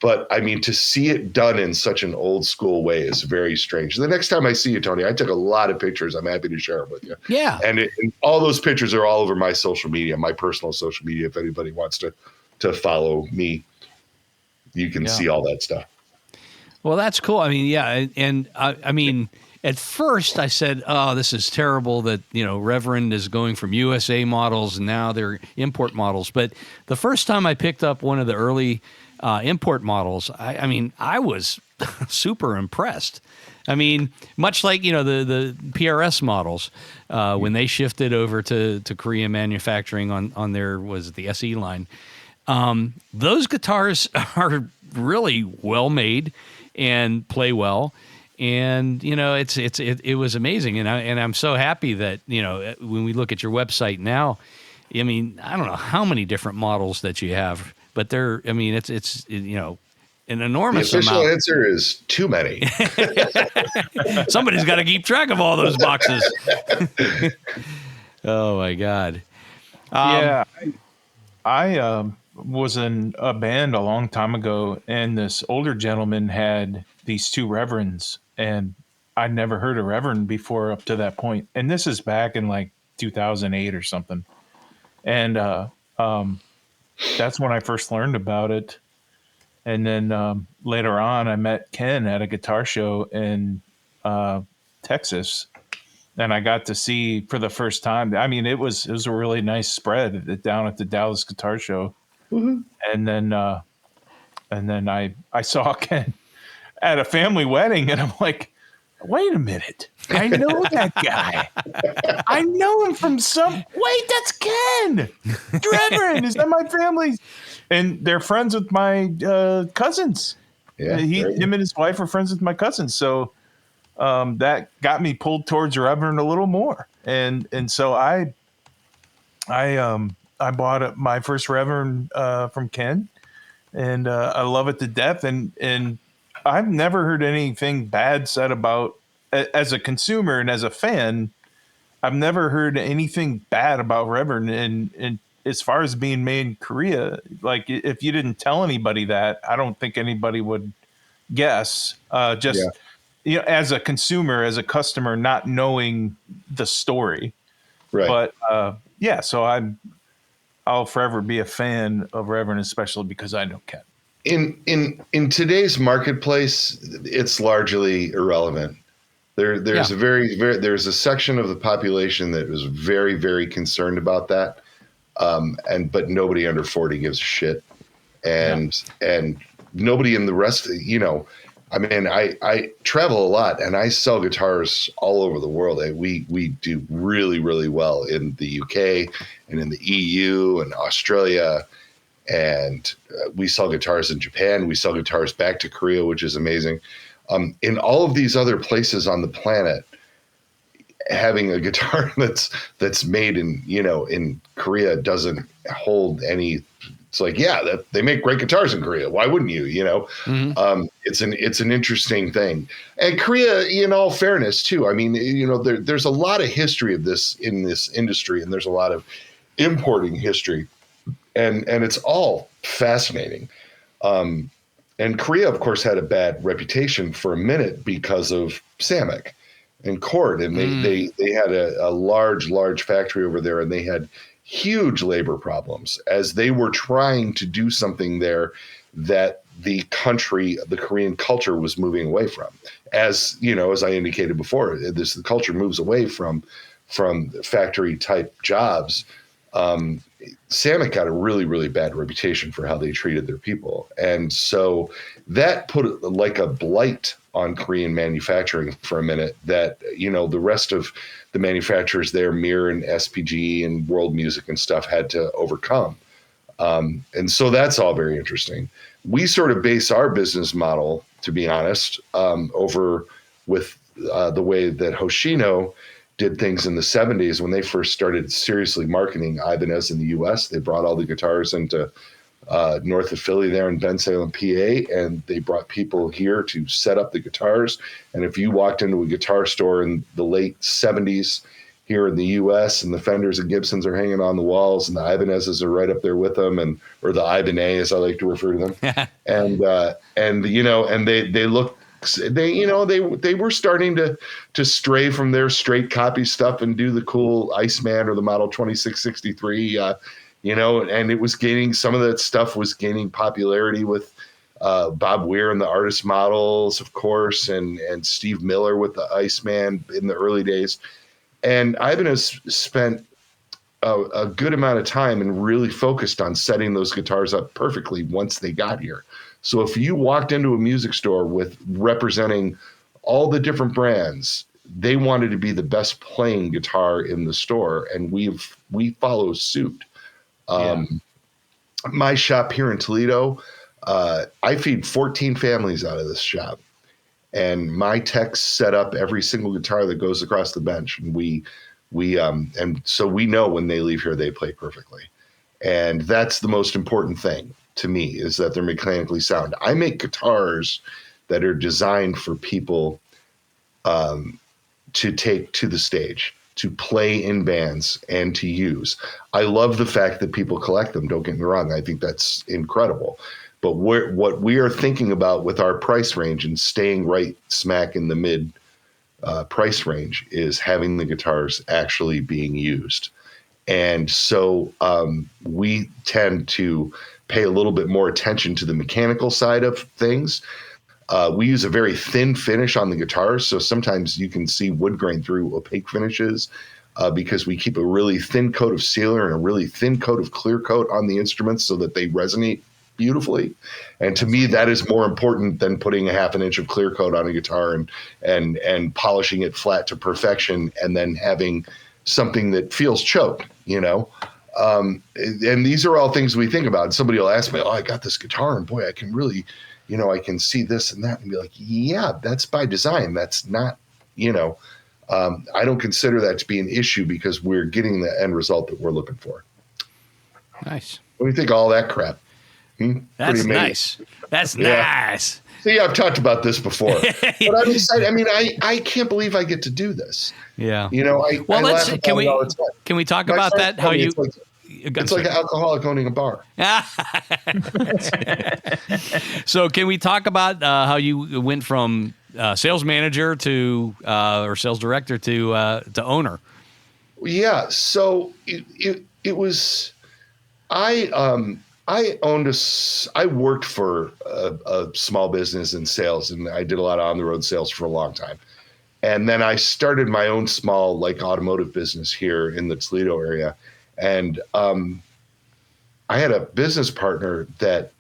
but I mean, to see it done in such an old school way is very strange. The next time I see you, Tony, I took a lot of pictures. I'm happy to share them with you. Yeah. And all those pictures are all over my social media, my personal social media. If anybody wants to follow me, you can see all that stuff. Well, that's cool. I mean, yeah. And I mean, at first I said, oh, this is terrible that, Reverend is going from USA models and now they're import models. But the first time I picked up one of the early import models, I mean, I was super impressed. I mean, much like, the PRS models, when they shifted over to Korean manufacturing on their, was it the SE line? Those guitars are really well made and play well. And, you know, it was amazing. And I'm so happy that, you know, when we look at your website now, I mean, I don't know how many different models that you have, but it's you know, an enormous amount. The official answer is too many. Somebody's got to keep track of all those boxes. Oh my God. Yeah. I was in a band a long time ago, and this older gentleman had these two reverends, and I'd never heard a reverend before up to that point. And this is back in like 2008 or something. And that's when I first learned about it. And then later on, I met Ken at a guitar show in Texas, and I got to see for the first time. I mean, it was a really nice spread down at the Dallas Guitar Show. Mm-hmm. And then I saw Ken at a family wedding, and I'm like, wait a minute, I know that guy. I know him from wait, that's Ken. Reverend is that my family? And they're friends with my cousins. Yeah, him and his wife are friends with my cousins. So that got me pulled towards Reverend a little more. And so I bought my first Reverend from Ken, and I love it to death. And I've never heard anything bad said about, as a consumer and as a fan, I've never heard anything bad about Reverend. And as far as being made in Korea, like if you didn't tell anybody that, I don't think anybody would guess. You know, as a consumer, as a customer, not knowing the story. Right. But so I'll forever be a fan of Reverend, especially because I know Ken. In today's marketplace, it's largely irrelevant. There's there's a section of the population that is very, very concerned about that. But nobody under 40 gives a shit. And nobody in the rest, you know, I mean, I travel a lot and I sell guitars all over the world. We do really, really well in the UK and in the EU and Australia. And we sell guitars in Japan. We sell guitars back to Korea, which is amazing. In all of these other places on the planet, having a guitar that's made in Korea doesn't hold any. It's like, they make great guitars in Korea. Why wouldn't you? You know, mm-hmm. It's an interesting thing. And Korea, in all fairness, too. I mean, you know, there's a lot of history of this in this industry, and there's a lot of importing history, and it's all fascinating. And Korea, of course, had a bad reputation for a minute because of Samick and Cord, and they had a large factory over there, and they had huge labor problems as they were trying to do something there that the Korean culture was moving away from. As you know, as I indicated before, the culture moves away from factory type jobs. Samick got a really, really bad reputation for how they treated their people. And so that put like a blight on Korean manufacturing for a minute that, you know, the rest of the manufacturers there, Mir and SPG and World Music and stuff, had to overcome. And so that's all very interesting. We sort of base our business model, to be honest, over with the way that Hoshino did things in the 70s when they first started seriously marketing Ibanez in the U.S. They brought all the guitars into north of Philly there in Bensalem, PA, and they brought people here to set up the guitars. And if you walked into a guitar store in the late 70s here in the U.S. and the Fenders and Gibsons are hanging on the walls and the Ibanezes are right up there with them, or the Ibanez, as I like to refer to them. and you know, and they look. They were starting to stray from their straight copy stuff and do the cool Iceman or the Model 2663, and it was some of that stuff was gaining popularity with Bob Weir and the Artist Models, of course, and Steve Miller with the Iceman in the early days. And Ibanez spent a good amount of time and really focused on setting those guitars up perfectly once they got here. So if you walked into a music store with representing all the different brands, they wanted to be the best playing guitar in the store, and we follow suit. my shop here in Toledo, I feed 14 families out of this shop. And my techs set up every single guitar that goes across the bench. And and so we know when they leave here, they play perfectly. And that's the most important thing to me, is that they're mechanically sound. I make guitars that are designed for people to take to the stage, to play in bands and to use. I love the fact that people collect them. Don't get me wrong. I think that's incredible. But what we are thinking about with our price range and staying right smack in the mid price range is having the guitars actually being used. And so we tend to pay a little bit more attention to the mechanical side of things. We use a very thin finish on the guitars, so sometimes you can see wood grain through opaque finishes because we keep a really thin coat of sealer and a really thin coat of clear coat on the instruments so that they resonate beautifully. And to me, that is more important than putting a half an inch of clear coat on a guitar and polishing it flat to perfection and then having something that feels choked, you know? And these are all things we think about. And somebody will ask me, oh, I got this guitar and boy, I can really, you know, I can see this and that, and be like, yeah, that's by design. That's not, you know, I don't consider that to be an issue because we're getting the end result that we're looking for. Nice. What do you think of all that crap? That's nice. That's nice. See, I've talked about this before, but I'm excited. I mean, I can't believe I get to do this. Yeah. You know, can we talk about that? How you? It's like an alcoholic owning a bar. So can we talk about how you went from sales manager to or sales director to owner? Yeah. So it was I worked for a small business in sales, and I did a lot of on the road sales for a long time. And then I started my own small automotive business here in the Toledo area. And I had a business partner that,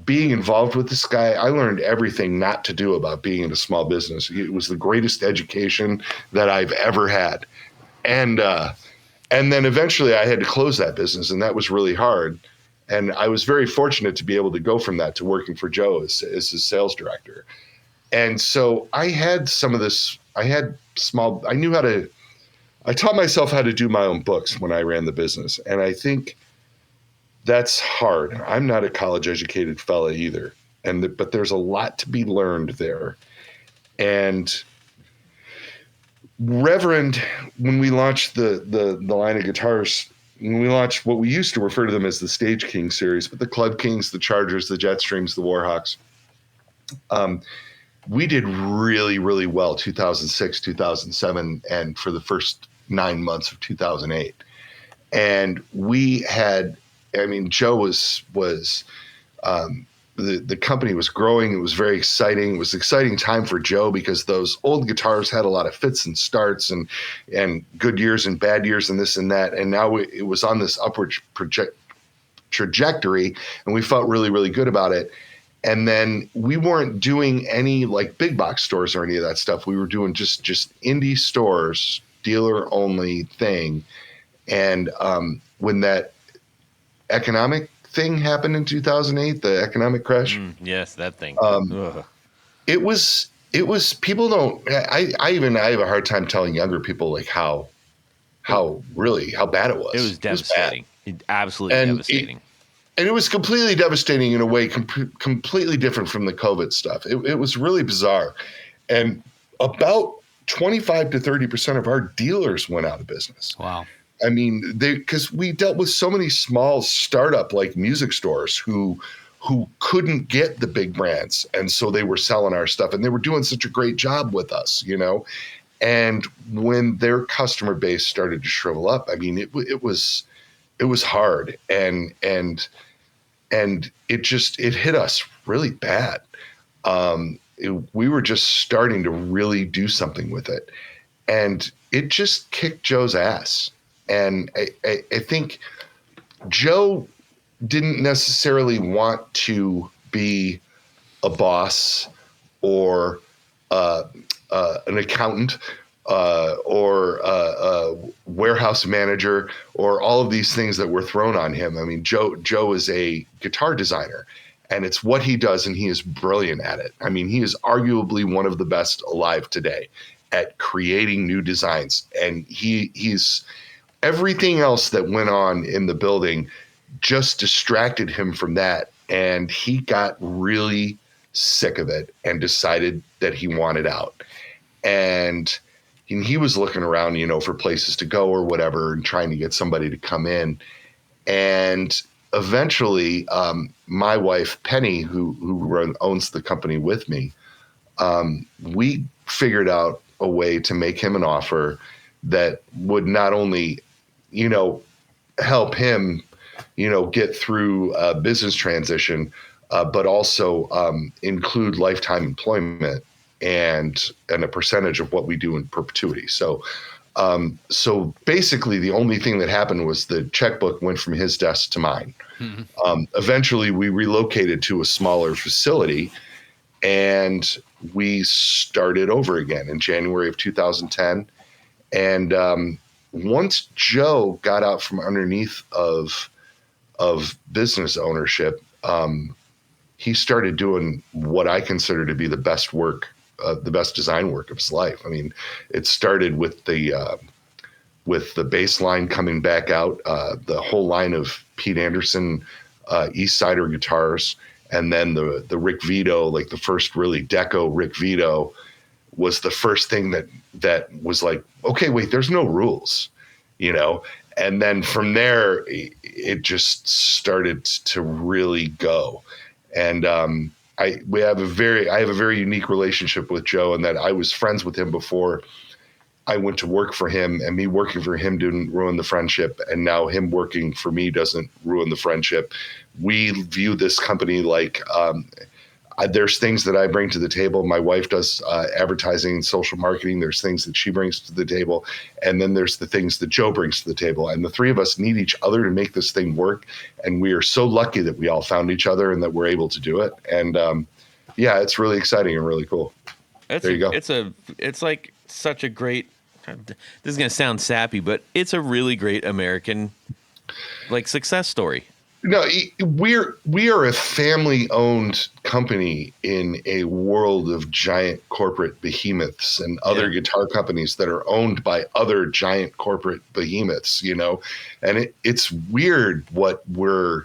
being involved with this guy, I learned everything not to do about being in a small business. It was the greatest education that I've ever had. And then eventually I had to close that business, and that was really hard. And I was very fortunate to be able to go from that to working for Joe as his sales director. And so I had some of this, I taught myself how to do my own books when I ran the business. And I think that's hard. I'm not a college educated fella either. But there's a lot to be learned there. And Reverend, when we launched the line of guitars, when we launched what we used to refer to them as the Stage King series, but the Club Kings, the Chargers, the Jetstreams, the Warhawks, we did really, really well 2006, 2007, and for the first 9 months of 2008. And we had, Joe was the company was growing. It was very exciting. It was an exciting time for Joe because those old guitars had a lot of fits and starts and good years and bad years and this and that. And now it was on this upward trajectory, and we felt really, really good about it. And then we weren't doing any big box stores or any of that stuff. We were doing just indie stores, dealer only thing. And when that economic thing happened in 2008, the economic crash. Yes, that thing. It was people don't. I have a hard time telling younger people how bad it was. It was devastating. Absolutely devastating. And it was completely devastating in a way, completely different from the COVID stuff. It was really bizarre. And about 25 to 30% of our dealers went out of business. Wow. Because we dealt with so many small startup music stores who couldn't get the big brands. And so they were selling our stuff, and they were doing such a great job with us, And when their customer base started to shrivel up, it was hard. And it hit us really bad. We were just starting to really do something with it. And it just kicked Joe's ass. And I think Joe didn't necessarily want to be a boss or an accountant or warehouse manager, or all of these things that were thrown on him. I mean, Joe is a guitar designer, and it's what he does, and he is brilliant at it. I mean, he is arguably one of the best alive today at creating new designs, and he's everything else that went on in the building just distracted him from that, and he got really sick of it and decided that he wanted out. And he was looking around, for places to go or whatever, and trying to get somebody to come in. And eventually, my wife, Penny, who owns the company with me, we figured out a way to make him an offer that would not only, help him, get through a business transition, but also include lifetime employment and a percentage of what we do in perpetuity. So basically the only thing that happened was the checkbook went from his desk to mine. Mm-hmm. Eventually we relocated to a smaller facility, and we started over again in January of 2010. And once Joe got out from underneath of business ownership, he started doing what I consider to be the best work, the best design work of his life. I mean, it started with the bass line coming back out, the whole line of Pete Anderson East Sider guitars, and then the Rick Vito, like the first really deco Rick Vito, was the first thing that was like, okay, wait, there's no rules, And then from there, it just started to really go. And I have a very unique relationship with Joe, in that I was friends with him before I went to work for him, and me working for him didn't ruin the friendship. And now him working for me doesn't ruin the friendship. We view this company like, there's things that I bring to the table. My wife does advertising and social marketing. There's things that she brings to the table. And then there's the things that Joe brings to the table. And the three of us need each other to make this thing work. And we are so lucky that we all found each other and that we're able to do it. And it's really exciting and really cool. There you go. It's like such a great, this is going to sound sappy, but it's a really great American success story. No, we are a family-owned company in a world of giant corporate behemoths and other guitar companies that are owned by other giant corporate behemoths, and it's weird what we're,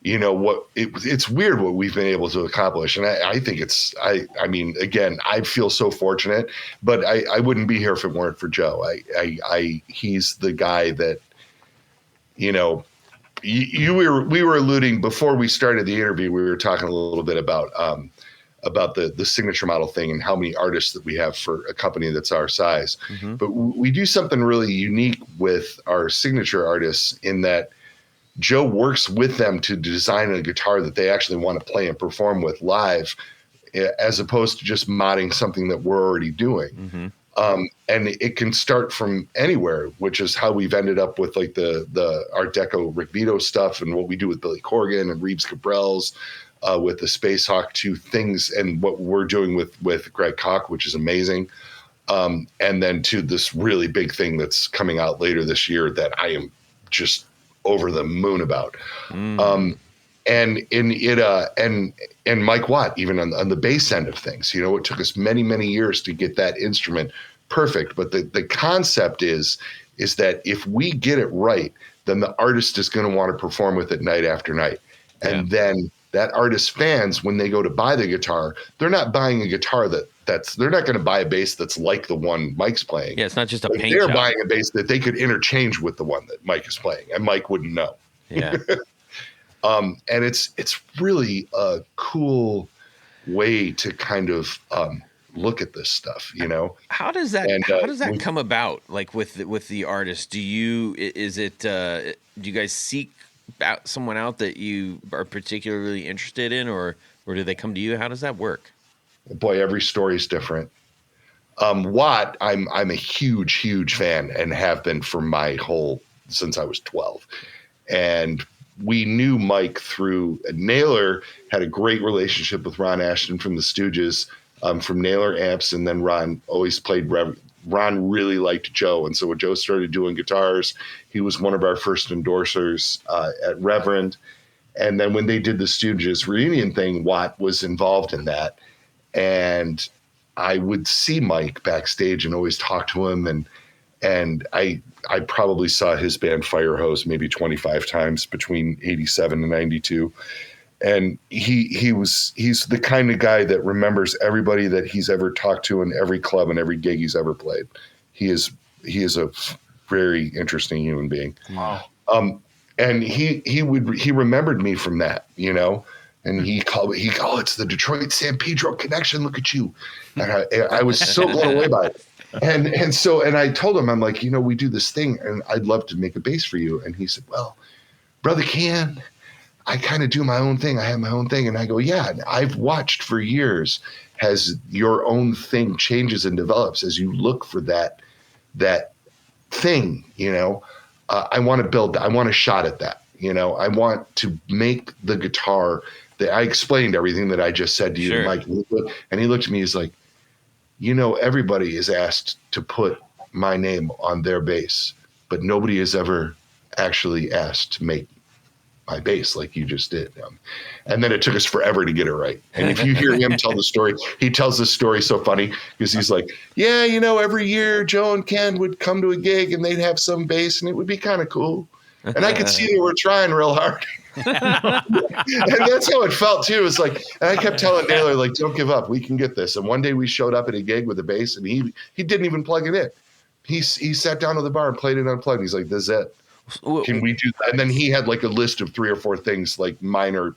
it's weird what we've been able to accomplish. And I think I mean, again, I feel so fortunate, but I wouldn't be here if it weren't for Joe. He's the guy that, we were alluding before we started the interview. We were talking a little bit about the signature model thing and how many artists that we have for a company that's our size. Mm-hmm. But we do something really unique with our signature artists in that Joe works with them to design a guitar that they actually want to play and perform with live, as opposed to just modding something that we're already doing. Mm-hmm. And it can start from anywhere, which is how we've ended up with the Art Deco Rick Vito stuff, and what we do with Billy Corgan and Reeves Cabrels, with the Space Hawk 2 things, and what we're doing with Greg Koch, which is amazing. And then to this really big thing that's coming out later this year that I am just over the moon about. And Mike Watt, even on the bass end of things, it took us many, many years to get that instrument perfect. But the concept is that if we get it right, then the artist is going to want to perform with it night after night. And then that artist's fans, when they go to buy the guitar, they're not buying a guitar they're not going to buy a bass that's like the one Mike's playing. Yeah, it's not just a paint They're job. buying a bass that they could interchange with the one that Mike is playing, and Mike wouldn't know. Yeah. And it's really a cool way to kind of look at this stuff, How does that come about? Like with the artist, do you guys seek out someone out that you are particularly interested in, or do they come to you? How does that work? Boy, every story is different. Watt, I'm a huge fan, and have been since I was 12. And we knew Mike through Naylor, had a great relationship with Ron Ashton from the Stooges, from Naylor amps. And then Ron always played Ron really liked Joe. And so when Joe started doing guitars, he was one of our first endorsers at Reverend. And then when they did the Stooges reunion thing, Watt was involved in that. And I would see Mike backstage and always talk to him. And I probably saw his band Firehose maybe 25 times between 87 and 92. And he's the kind of guy that remembers everybody that he's ever talked to in every club and every gig he's ever played. He is a very interesting human being. Wow. And he remembered me from that, you know, and he called, it's the Detroit San Pedro connection. Look at you. And I was so blown away by it. And I told him, I'm like, you know, we do this thing and I'd love to make a bass for you. And he said, well, Brother Ken, I kind of do my own thing. I have my own thing. And I go, yeah, I've watched for years as your own thing changes and develops as you look for that thing, you know. I want to build that. I want a shot at that. You know, I want to make the guitar that I explained everything that I just said to you, sure. Mike. And he looked at me, he's like, you know, everybody is asked to put my name on their bass, but nobody has ever actually asked to make my bass like you just did. And then it took us forever to get it right. And if you hear him tell the story, he tells the story so funny because he's like, yeah, you know, every year Joe and Ken would come to a gig and they'd have some bass and it would be kind of cool. And I could see they were trying real hard. And that's how it felt too. It's like, and I kept telling Naylor, like, don't give up. We can get this. And one day we showed up at a gig with a bass and he didn't even plug it in. He sat down at the bar and played it unplugged. He's like, this is it. Can we do that? And then he had like a list of 3 or 4 things, like minor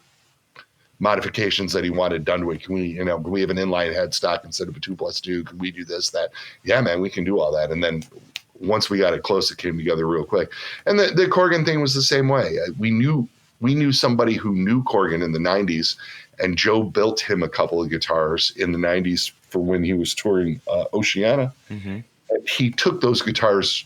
modifications that he wanted done to it. Can we have an inline headstock instead of a 2+2? Can we do this, that? Yeah, man, we can do all that. And then once we got it close, it came together real quick. And the Corgan thing was the same way. We knew somebody who knew Corgan in the 90s, and Joe built him a couple of guitars in the 90s for when he was touring Oceania. Mm-hmm. And he took those guitars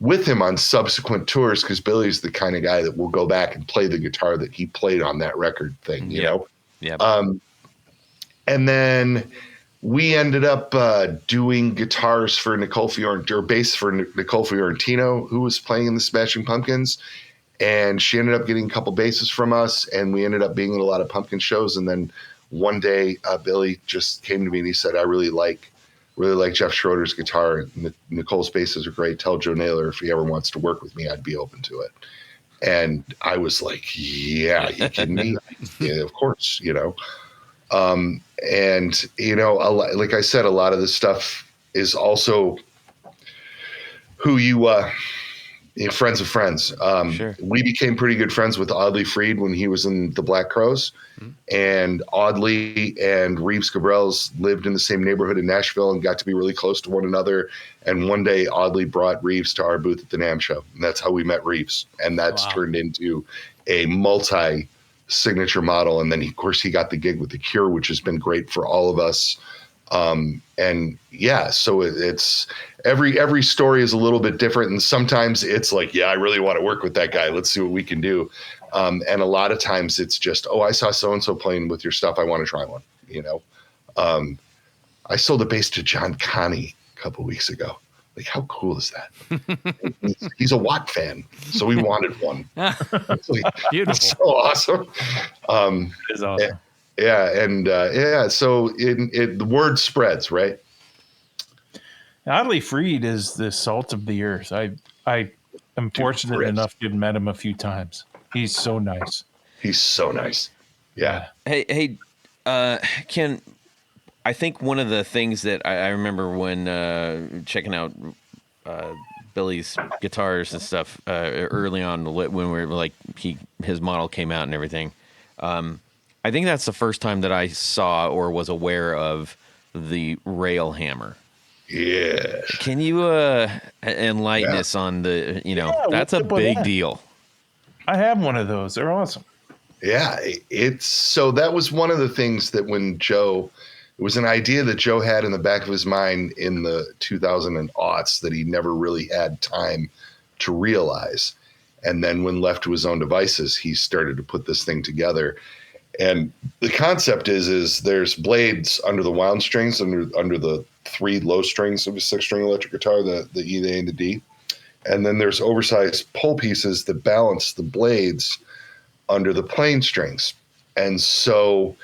with him on subsequent tours because Billy's the kind of guy that will go back and play the guitar that he played on that record thing, you know? Yeah. And then we ended up doing guitars for Nicole Fiorentino, or bass for Nicole Fiorentino, who was playing in the Smashing Pumpkins. And she ended up getting a couple basses from us, and we ended up being in a lot of Pumpkin shows. And then one day, Billy just came to me and he said, I really like Jeff Schroeder's guitar. Nicole's basses are great. Tell Joe Naylor if he ever wants to work with me, I'd be open to it. And I was like, yeah, you kidding me? Yeah, of course, you know. And, you know, like I said, a lot of this stuff is also who you friends of friends. Sure. We became pretty good friends with Audley Freed when he was in the Black Crowes. Mm-hmm. And Audley and Reeves Gabrels lived in the same neighborhood in Nashville and got to be really close to one another. And one day Audley brought Reeves to our booth at the NAMM show. And that's how we met Reeves. And that's turned into a multi-signature model. And then, of course, he got the gig with The Cure, which has been great for all of us. And yeah, so it's every story is a little bit different. And sometimes it's like, yeah, I really want to work with that guy. Let's see what we can do. And a lot of times it's just, oh, I saw so-and-so playing with your stuff. I want to try one, you know? I sold a bass to John Connie a couple weeks ago. Like, how cool is that? He's a Watt fan, so we wanted one. It's like, beautiful. It's so awesome. It is awesome. Yeah, and so the word spreads, right? Audley Freed is the salt of the earth. I am fortunate enough to have met him a few times. He's so nice. He's so nice. Yeah. Hey, Ken, I think one of the things that I remember when checking out Billy's guitars and stuff early on when we were like his model came out and everything. I think that's the first time that I saw or was aware of the rail hammer. Yeah. Can you enlighten us on the, that's a big deal. I have one of those. They're awesome. Yeah. So that was one of the things that when Joe, it was an idea that Joe had in the back of his mind in the 2000s that he never really had time to realize. And then when left to his own devices, he started to put this thing together. And the concept is there's blades under the wound strings, under the 3 low strings of a 6-string electric guitar, the E, the A, and the D. And then there's oversized pull pieces that balance the blades under the plain strings. And so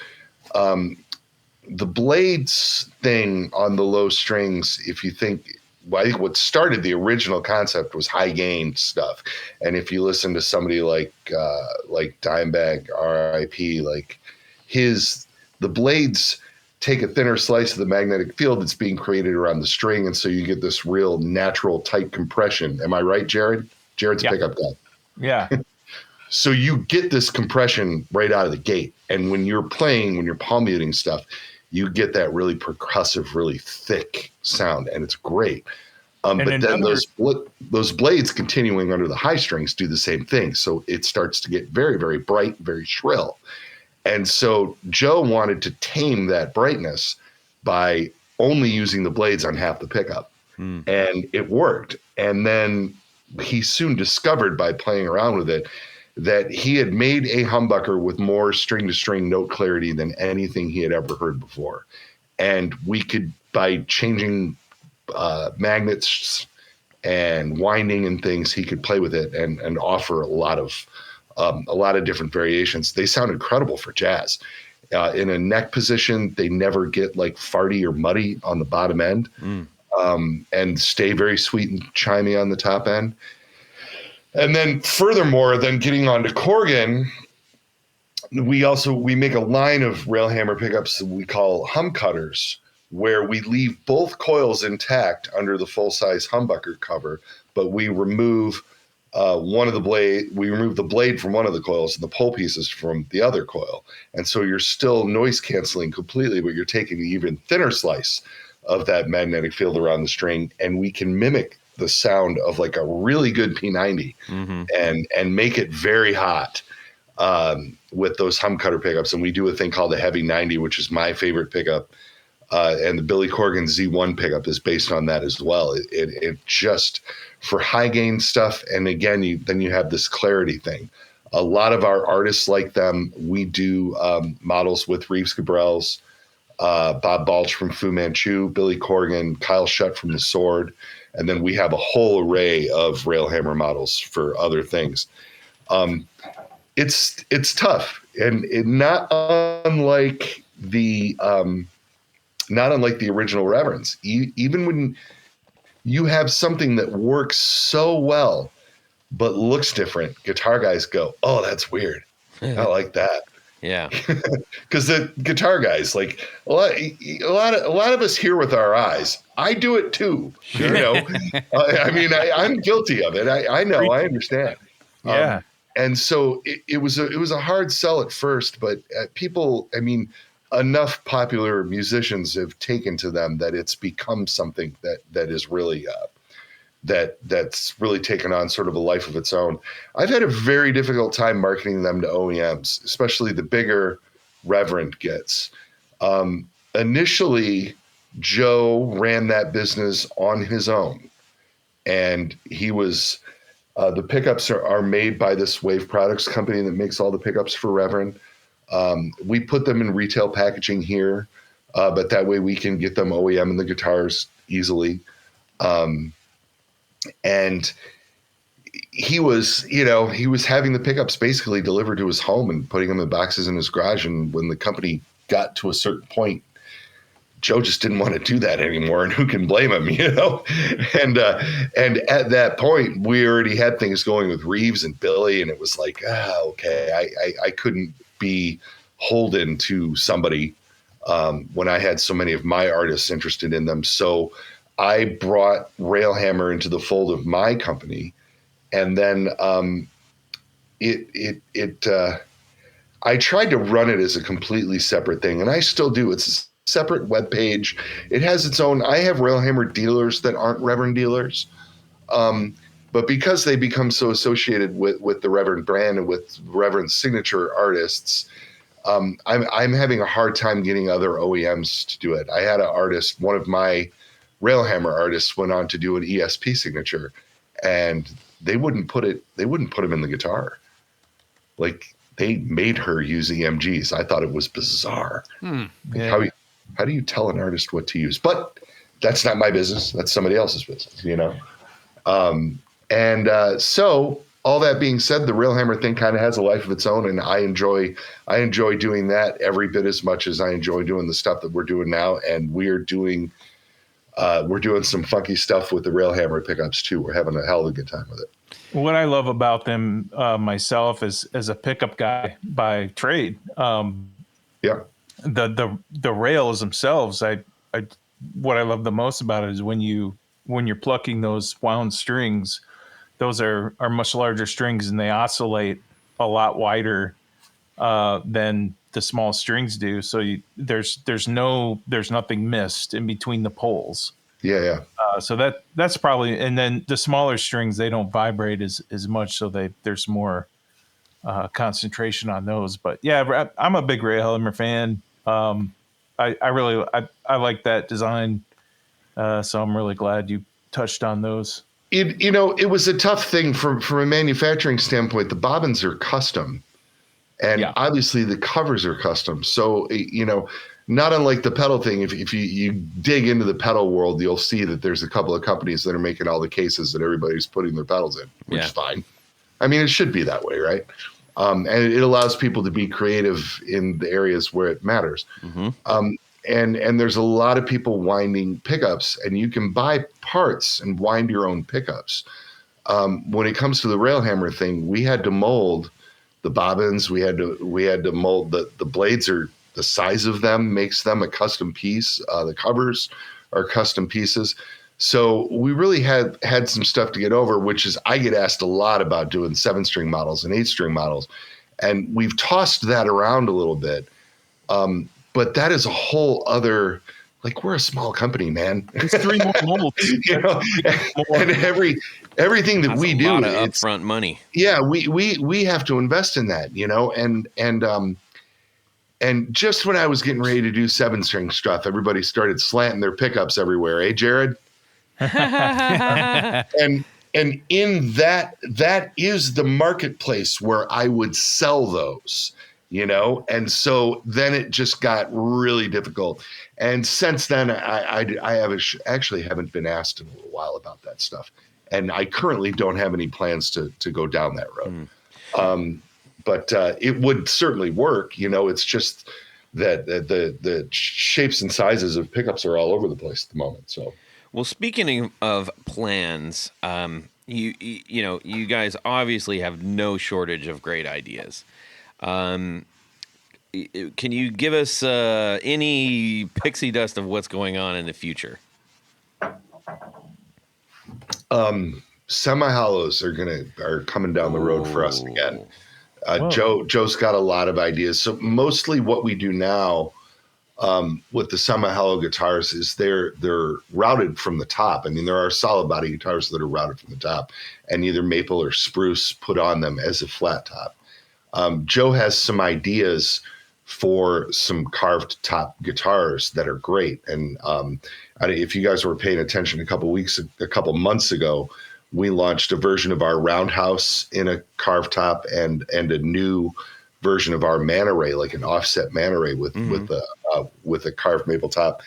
the blades thing on the low strings, if you think, I think what started the original concept was high gain stuff. And if you listen to somebody like Dimebag, RIP, like the blades take a thinner slice of the magnetic field that's being created around the string. And so you get this real natural tight compression. Am I right, Jared? Jared's a pickup guy. Yeah. So you get this compression right out of the gate. And when you're palm muting stuff, you get that really percussive, really thick sound, and it's great. But then those blades continuing under the high strings do the same thing. So it starts to get very, very bright, very shrill. And so Joe wanted to tame that brightness by only using the blades on half the pickup. And it worked. And then he soon discovered by playing around with it that he had made a humbucker with more string-to-string note clarity than anything he had ever heard before. And we could, by changing magnets and winding and things, he could play with it and offer a lot of different variations. They sound incredible for jazz. In a neck position, they never get like farty or muddy on the bottom end, and stay very sweet and chimey on the top end. And then furthermore, then getting on to Corgan, we make a line of Railhammer pickups that we call hum cutters, where we leave both coils intact under the full-size humbucker cover, but we remove the blade from one of the coils and the pull pieces from the other coil. And so you're still noise canceling completely, but you're taking an even thinner slice of that magnetic field around the string, and we can mimic the sound of like a really good P90 and make it very hot with those hum cutter pickups. And we do a thing called the Heavy 90, which is my favorite pickup. And the Billy Corgan Z1 pickup is based on that as well. It just for high gain stuff. And again, you have this clarity thing. A lot of our artists like them. We do models with Reeves Gabrels, Bob Balch from Fu Manchu, Billy Corgan, Kyle Shutt from The Sword. And then we have a whole array of Railhammer models for other things. It's tough, and not unlike the original Reverends. Even when you have something that works so well but looks different, guitar guys go, "Oh, that's weird. I don't like that." Yeah, because the guitar guys, like a lot of us hear with our eyes. I do it too. Sure. You know, I mean, I'm guilty of it. I know. I understand. Yeah. And so it was a hard sell at first, but people, I mean, enough popular musicians have taken to them that it's become something that is really that's really taken on sort of a life of its own. I've had a very difficult time marketing them to OEMs, especially the bigger Reverend gets. Initially, Joe ran that business on his own, and he was the pickups are made by this Wave Products company that makes all the pickups for Reverend. We put them in retail packaging here, but that way we can get them OEM in the guitars easily. And he was having the pickups basically delivered to his home and putting them in boxes in his garage. And when the company got to a certain point, Joe just didn't want to do that anymore. And who can blame him, you know? And at that point, we already had things going with Reeves and Billy. And it was like, okay, I couldn't be holden to somebody when I had so many of my artists interested in them. So I brought Railhammer into the fold of my company, and then I tried to run it as a completely separate thing, and I still do. It's a separate web page. It has its own. I have Railhammer dealers that aren't Reverend dealers, but because they become so associated with the Reverend brand and with Reverend signature artists, I'm having a hard time getting other OEMs to do it. I had an artist, one of my Railhammer artists, went on to do an ESP signature, and they wouldn't put him in the guitar. Like, they made her use EMGs. I thought it was bizarre. Like, how do you tell an artist what to use? But that's not my business. That's somebody else's business, you know? So all that being said, the Railhammer thing kind of has a life of its own, and I enjoy doing that every bit as much as I enjoy doing the stuff that we're doing now. And we're doing some funky stuff with the Railhammer pickups too. We're having a hell of a good time with it. What I love about them myself is as a pickup guy by trade. The rails themselves, what I love the most about it is when you're plucking those wound strings, those are much larger strings and they oscillate a lot wider than the small strings do. So there's nothing missed in between the poles. Yeah. So that's probably, and then the smaller strings, they don't vibrate as much. So there's more concentration on those. But yeah, I'm a big Railhammer fan. I really like that design. So I'm really glad you touched on those. It was a tough thing from a manufacturing standpoint. The bobbins are custom, and obviously the covers are custom. So, not unlike the pedal thing, if you dig into the pedal world, you'll see that there's a couple of companies that are making all the cases that everybody's putting their pedals in, which is fine. I mean, it should be that way, right? And it allows people to be creative in the areas where it matters. And there's a lot of people winding pickups, and you can buy parts and wind your own pickups. When it comes to the Railhammer thing, we had to mold the bobbins. We had to mold the blades. Are the size of them makes them a custom piece. The covers are custom pieces. So we really had some stuff to get over, which is I get asked a lot about doing 7-string models and 8-string models, and we've tossed that around a little bit. But that is a whole other, like, we're a small company, man. It's 3 more molds. And everything that we do, a lot of upfront money. Yeah, we have to invest in that, and just when I was getting ready to do 7-string stuff, everybody started slanting their pickups everywhere. Hey, Jared? and in that is the marketplace where I would sell those. And so then it just got really difficult. And since then, I haven't been asked in a little while about that stuff. And I currently don't have any plans to go down that road. But it would certainly work. It's just that the shapes and sizes of pickups are all over the place at the moment. So, well, speaking of plans, you guys obviously have no shortage of great ideas. Can you give us any pixie dust of what's going on in the future? Semi-hollows are coming down the road for us again. Joe's got a lot of ideas. So mostly what we do now with the semi-hollow guitars is they're routed from the top. I mean, there are solid body guitars that are routed from the top, and either maple or spruce put on them as a flat top. Joe has some ideas for some carved top guitars that are great. And if you guys were paying attention a couple months ago, we launched a version of our roundhouse in a carved top and a new version of our man array, like an offset man array with a carved maple top.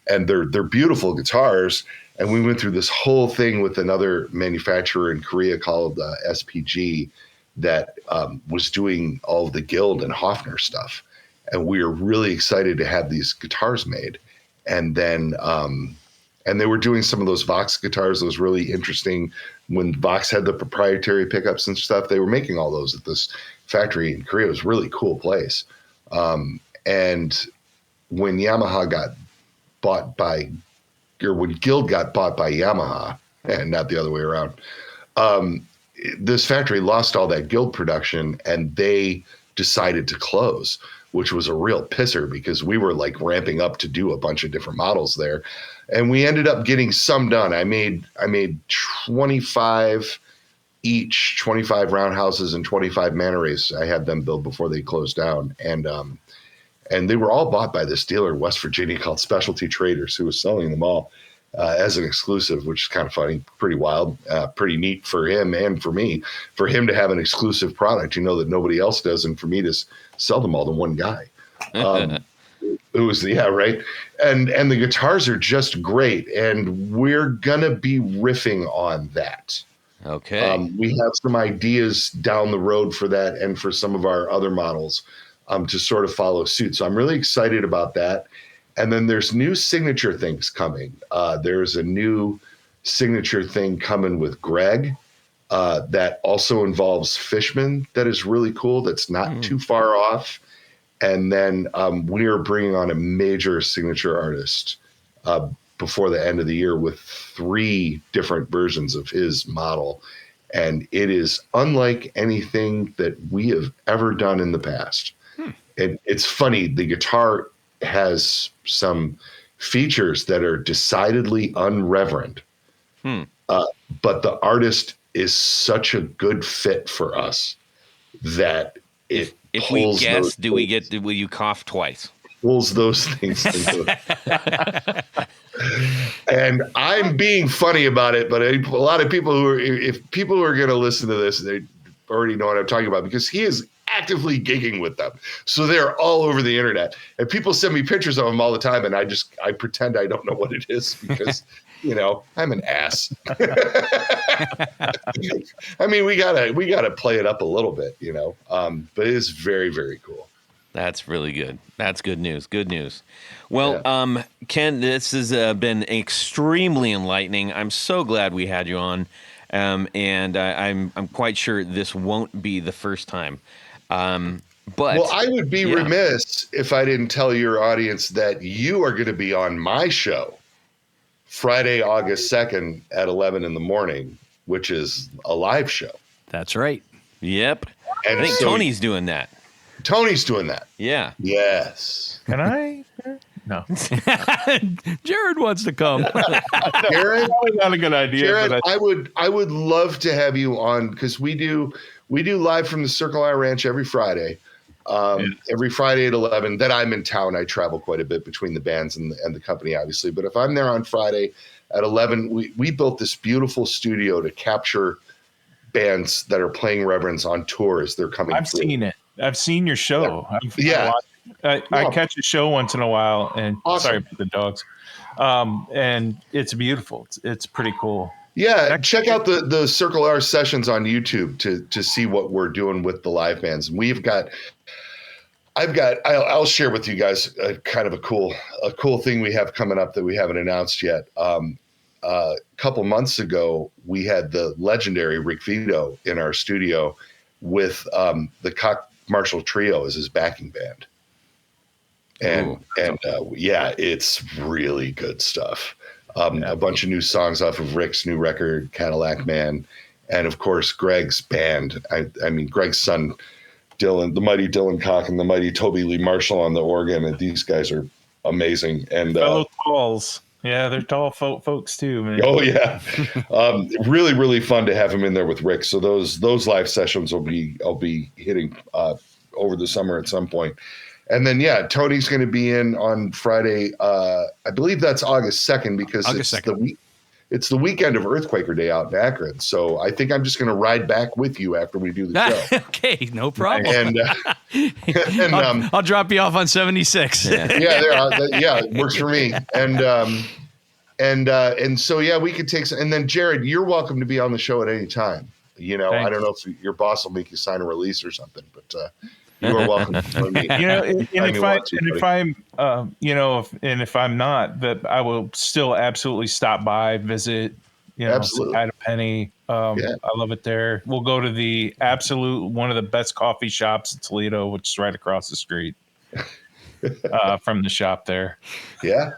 And they're beautiful guitars. And we went through this whole thing with another manufacturer in Korea called SPG that was doing all of the Guild and Hofner stuff. And we were really excited to have these guitars made. And then and they were doing some of those Vox guitars. It was really interesting when Vox had the proprietary pickups and stuff. They were making all those at this factory in Korea. It was a really cool place. And when Yamaha got bought by, or when Guild got bought by Yamaha, and not the other way around, this factory lost all that Guild production and they decided to close, which was a real pisser because we were like ramping up to do a bunch of different models there. And we ended up getting some done. I made 25 each, 25 roundhouses and 25 man arrays. I had them built before they closed down. And they were all bought by this dealer in West Virginia called Specialty Traders, who was selling them all. as an exclusive, which is kind of funny, pretty wild, pretty neat for him and for me, for him to have an exclusive product, that nobody else does, and for me to sell them all to one guy. It was, right. And the guitars are just great. And we're going to be riffing on that. Okay. We have some ideas down the road for that and for some of our other models to sort of follow suit. So I'm really excited about that. And then there's new signature things coming. There's a new signature thing coming with Greg that also involves Fishman that is really cool. That's not too far off. And then we are bringing on a major signature artist before the end of the year with 3 different versions of his model. And it is unlike anything that we have ever done in the past. And it's funny, the guitar has some features that are decidedly unreverend. But the artist is such a good fit for us that it if we guess, will you cough twice? Pulls those things into it. And I'm being funny about it, but a lot of people if people are going to listen to this, they already know what I'm talking about, because he is actively gigging with them. So they're all over the internet, and people send me pictures of them all the time. And I pretend I don't know what it is because, I'm an ass. I mean, we gotta play it up a little bit, but it is very, very cool. That's really good. That's good news. Good news. Well, Ken, this has been extremely enlightening. I'm so glad we had you on, and I'm quite sure this won't be the first time. But I would be remiss if I didn't tell your audience that you are going to be on my show Friday, August 2nd at 11 in the morning, which is a live show. That's right. Yep. And I think Tony's doing that. Tony's doing that. Yeah. Yes. Can I? No. Jared wants to come. Jared, not a good idea. Jared, but I would love to have you on, because we do live from the Circle I Ranch every Friday. Every Friday at 11. Then I'm in town. I travel quite a bit between the bands and the company, obviously. But if I'm there on Friday at 11, we built this beautiful studio to capture bands that are playing Reverends on tours. They're coming. I've seen it. I've seen your show. I catch a show once in a while, and sorry about the dogs. And it's beautiful. It's pretty cool. Yeah, check out the Circle R sessions on YouTube to see what we're doing with the live bands. I'll share with you guys a kind of a cool thing we have coming up that we haven't announced yet. A couple months ago, we had the legendary Rick Vito in our studio with the Cock Marshall Trio as his backing band. And it's really good stuff. A bunch of new songs off of Rick's new record, Cadillac Man, and of course Greg's band. I mean Greg's son, Dylan, the mighty Dylan Cock, and the mighty Toby Lee Marshall on the organ, and these guys are amazing. And fellow talls, yeah, they're tall folks too, man. Oh yeah, really, really fun to have him in there with Rick. So those live sessions I'll be hitting over the summer at some point. And then, Tony's going to be in on Friday. I believe that's August 2nd, because it's the weekend of Earthquaker Day out in Akron. So I think I'm just going to ride back with you after we do the show. Okay, no problem. And I'll drop you off on 76. It works for me. And so we could take some. And then Jared, you're welcome to be on the show at any time. I don't know if your boss will make you sign a release or something, but. You are welcome to join me. If I'm not, that I will still absolutely stop by, visit, absolutely. At a penny. I love it there. We'll go to the one of the best coffee shops in Toledo, which is right across the street from the shop there. Yeah.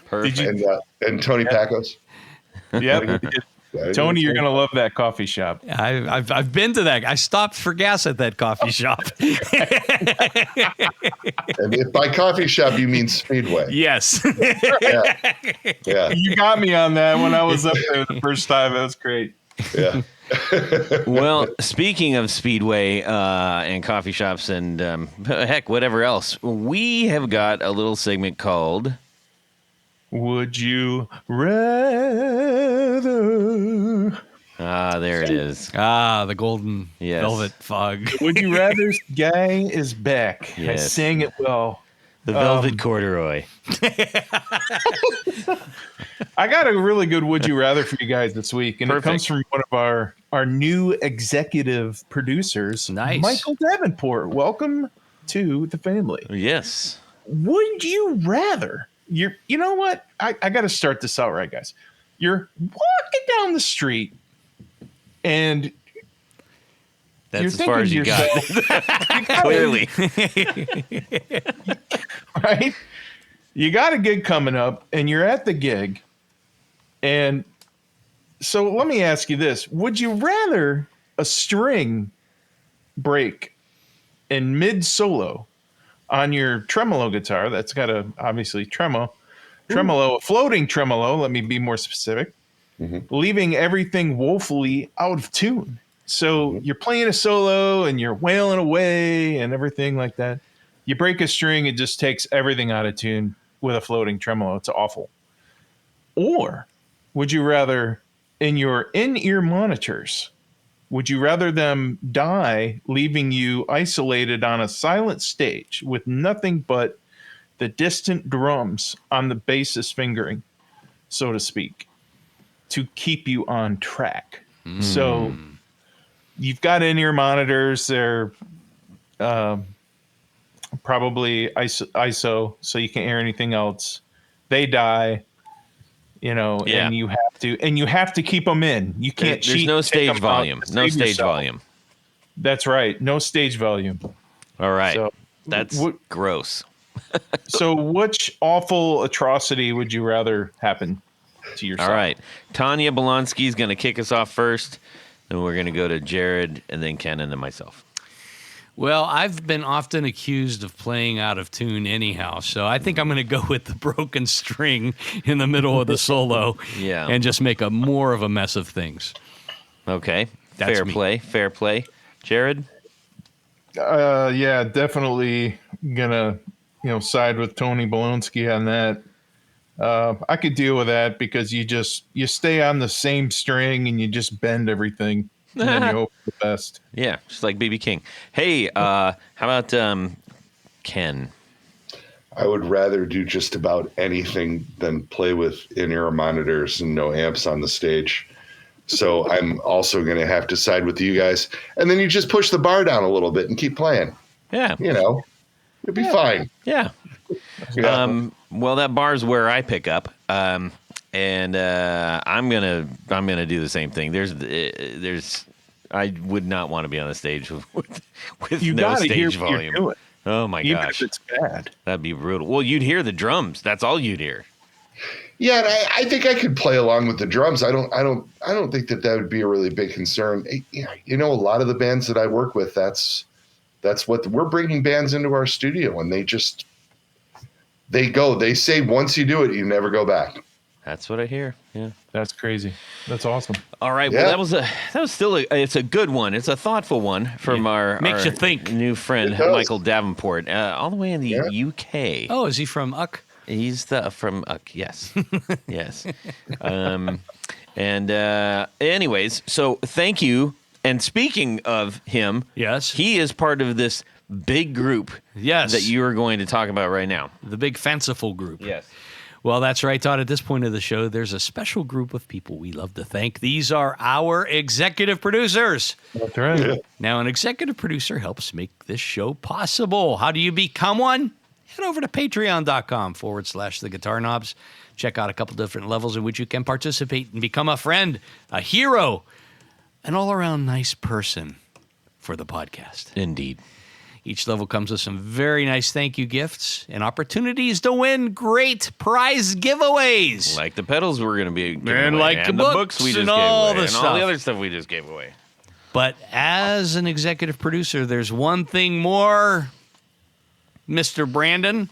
Perfect. And Tony Pacos. Yep. Tony, you're gonna love that coffee shop. I've been to that. I stopped for gas at that coffee shop. And if by coffee shop you mean Speedway. Yes. Yeah. You got me on that when I was up there the first time. That was great. Yeah. Well, speaking of Speedway and coffee shops and heck, whatever else, we have got a little segment called Would you rather? Ah, there it is. Ah, the golden Yes. velvet fog. Would you rather guy is back. I Yes. sang it well. The velvet corduroy. I got a really good would you rather for you guys this week, and Perfect. it comes from one of our new executive producers, Nice. Michael Davenport. Welcome to the family. Yes. Would you rather? You know what? I got to start this out right, guys. You're walking down the street, and That's you're as far as you got. Clearly. right? You got a gig coming up, and you're at the gig. And so let me ask you this. Would you rather a string break in mid-solo on your tremolo guitar? That's got a, obviously, tremolo, a floating tremolo, let me be more specific, leaving everything woefully out of tune. So you're playing a solo, and you're wailing away and everything like that. You break a string, it just takes everything out of tune with a floating tremolo. It's awful. Or would you rather, in your in-ear monitors, would you rather them die, leaving you isolated on a silent stage with nothing but the distant drums on the bassist fingering, so to speak, to keep you on track? So you've got in-ear monitors. They're probably ISO, so you can't hear anything else. They die, Yeah. and you have to keep them in. You can't There's cheat. no and take stage them out volume. to No save stage yourself. volume. That's right. No stage volume. All right. So, That's gross. so which awful atrocity would you rather happen to yourself? All right. Tanya Bolonsky is going to kick us off first. Then we're going to go to Jared, and then Ken, and then myself. Well, I've been often accused of playing out of tune anyhow, so I think I'm going to go with the broken string in the middle of the solo Yeah. and just make more of a mess of things. Okay. That's Fair me. play. Fair play. Jared? Yeah, definitely gonna, side with Tony Bolonsky on that. I could deal with that because you stay on the same string and you just bend everything and then you hope for the best. Yeah, just like BB King. Hey, how about Ken? I would rather do just about anything than play with in-ear monitors and no amps on the stage. So I'm also going to have to side with you guys. And then you just push the bar down a little bit and keep playing. Yeah. It'll be fine. Yeah. Yeah. Well, that bar's where I pick up, and I'm gonna do the same thing. I would not want to be on the stage with You no gotta hear stage what you're volume. doing, Oh my even gosh, if it's bad. that'd be brutal. Well, you'd hear the drums. That's all you'd hear. Yeah, and I think I could play along with the drums. I don't think that would be a really big concern. A lot of the bands that I work with, that's what we're bringing bands into our studio, and they say once you do it, you never go back. That's what I hear. Yeah. That's crazy. That's awesome. All right. Yeah. Well, that was still it's a good one. It's a thoughtful one from our Makes you think. new friend It does. Michael Davenport, all the way in the UK. Oh, is he from Uck? He's from yes, yes. Anyways, so thank you. And speaking of him, Yes. he is part of this big group. Yes. That you are going to talk about right now. The big fanciful group. Yes. Well, that's right, Todd. At this point of the show, there's a special group of people we love to thank. These are our executive producers. That's right. Yeah. Now, an executive producer helps make this show possible. How do you become one? Head over to patreon.com/the Guitar Knobs. Check out a couple different levels in which you can participate and become a friend, a hero, an all-around nice person for the podcast. Indeed. Each level comes with some very nice thank you gifts and opportunities to win great prize giveaways. Like the pedals we're going to be giving And away, like and the the books books we just and gave all away, the and all stuff. the other stuff we just gave away. But as an executive producer, there's one thing more, Mr. Brandon.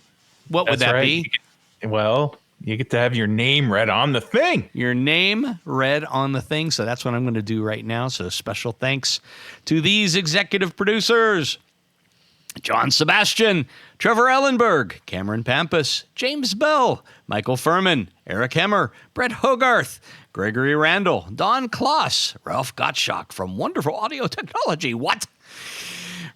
What would That's that right. be? Well, you get to have your name read on the thing. Your name read on the thing. So that's what I'm going to do right now. So special thanks to these executive producers. John Sebastian, Trevor Ellenberg, Cameron Pampas, James Bell, Michael Furman, Eric Hemmer, Brett Hogarth, Gregory Randall, Don Kloss, Ralph Gottschalk from Wonderful Audio Technology. What?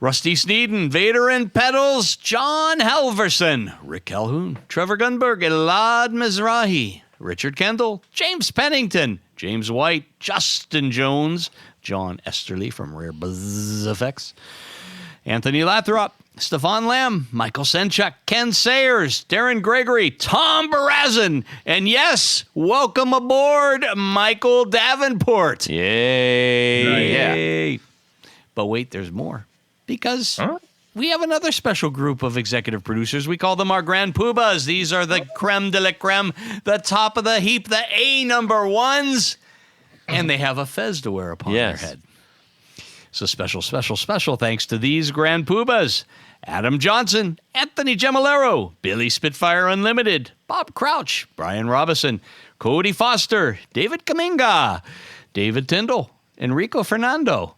Rusty Sneeden, Vader and Pedals, John Halverson, Rick Calhoun, Trevor Gunberg, Elad Mizrahi, Richard Kendall, James Pennington, James White, Justin Jones, John Esterly from Rare Buzz Effects, Anthony Lathrop, Stefan Lamb, Michael Senchuk, Ken Sayers, Darren Gregory, Tom Barazin, and yes, welcome aboard, Michael Davenport. Yay. Yeah. But wait, there's more. Because we have another special group of executive producers. We call them our Grand Poobahs. These are the creme de la creme, the top of the heap, the A number ones. And they have a fez to wear upon their head. So special thanks to these Grand Poobahs. Adam Johnson, Anthony Gemolero, Billy Spitfire Unlimited, Bob Crouch, Brian Robison, Cody Foster, David Kaminga, David Tyndall, Enrico Fernando,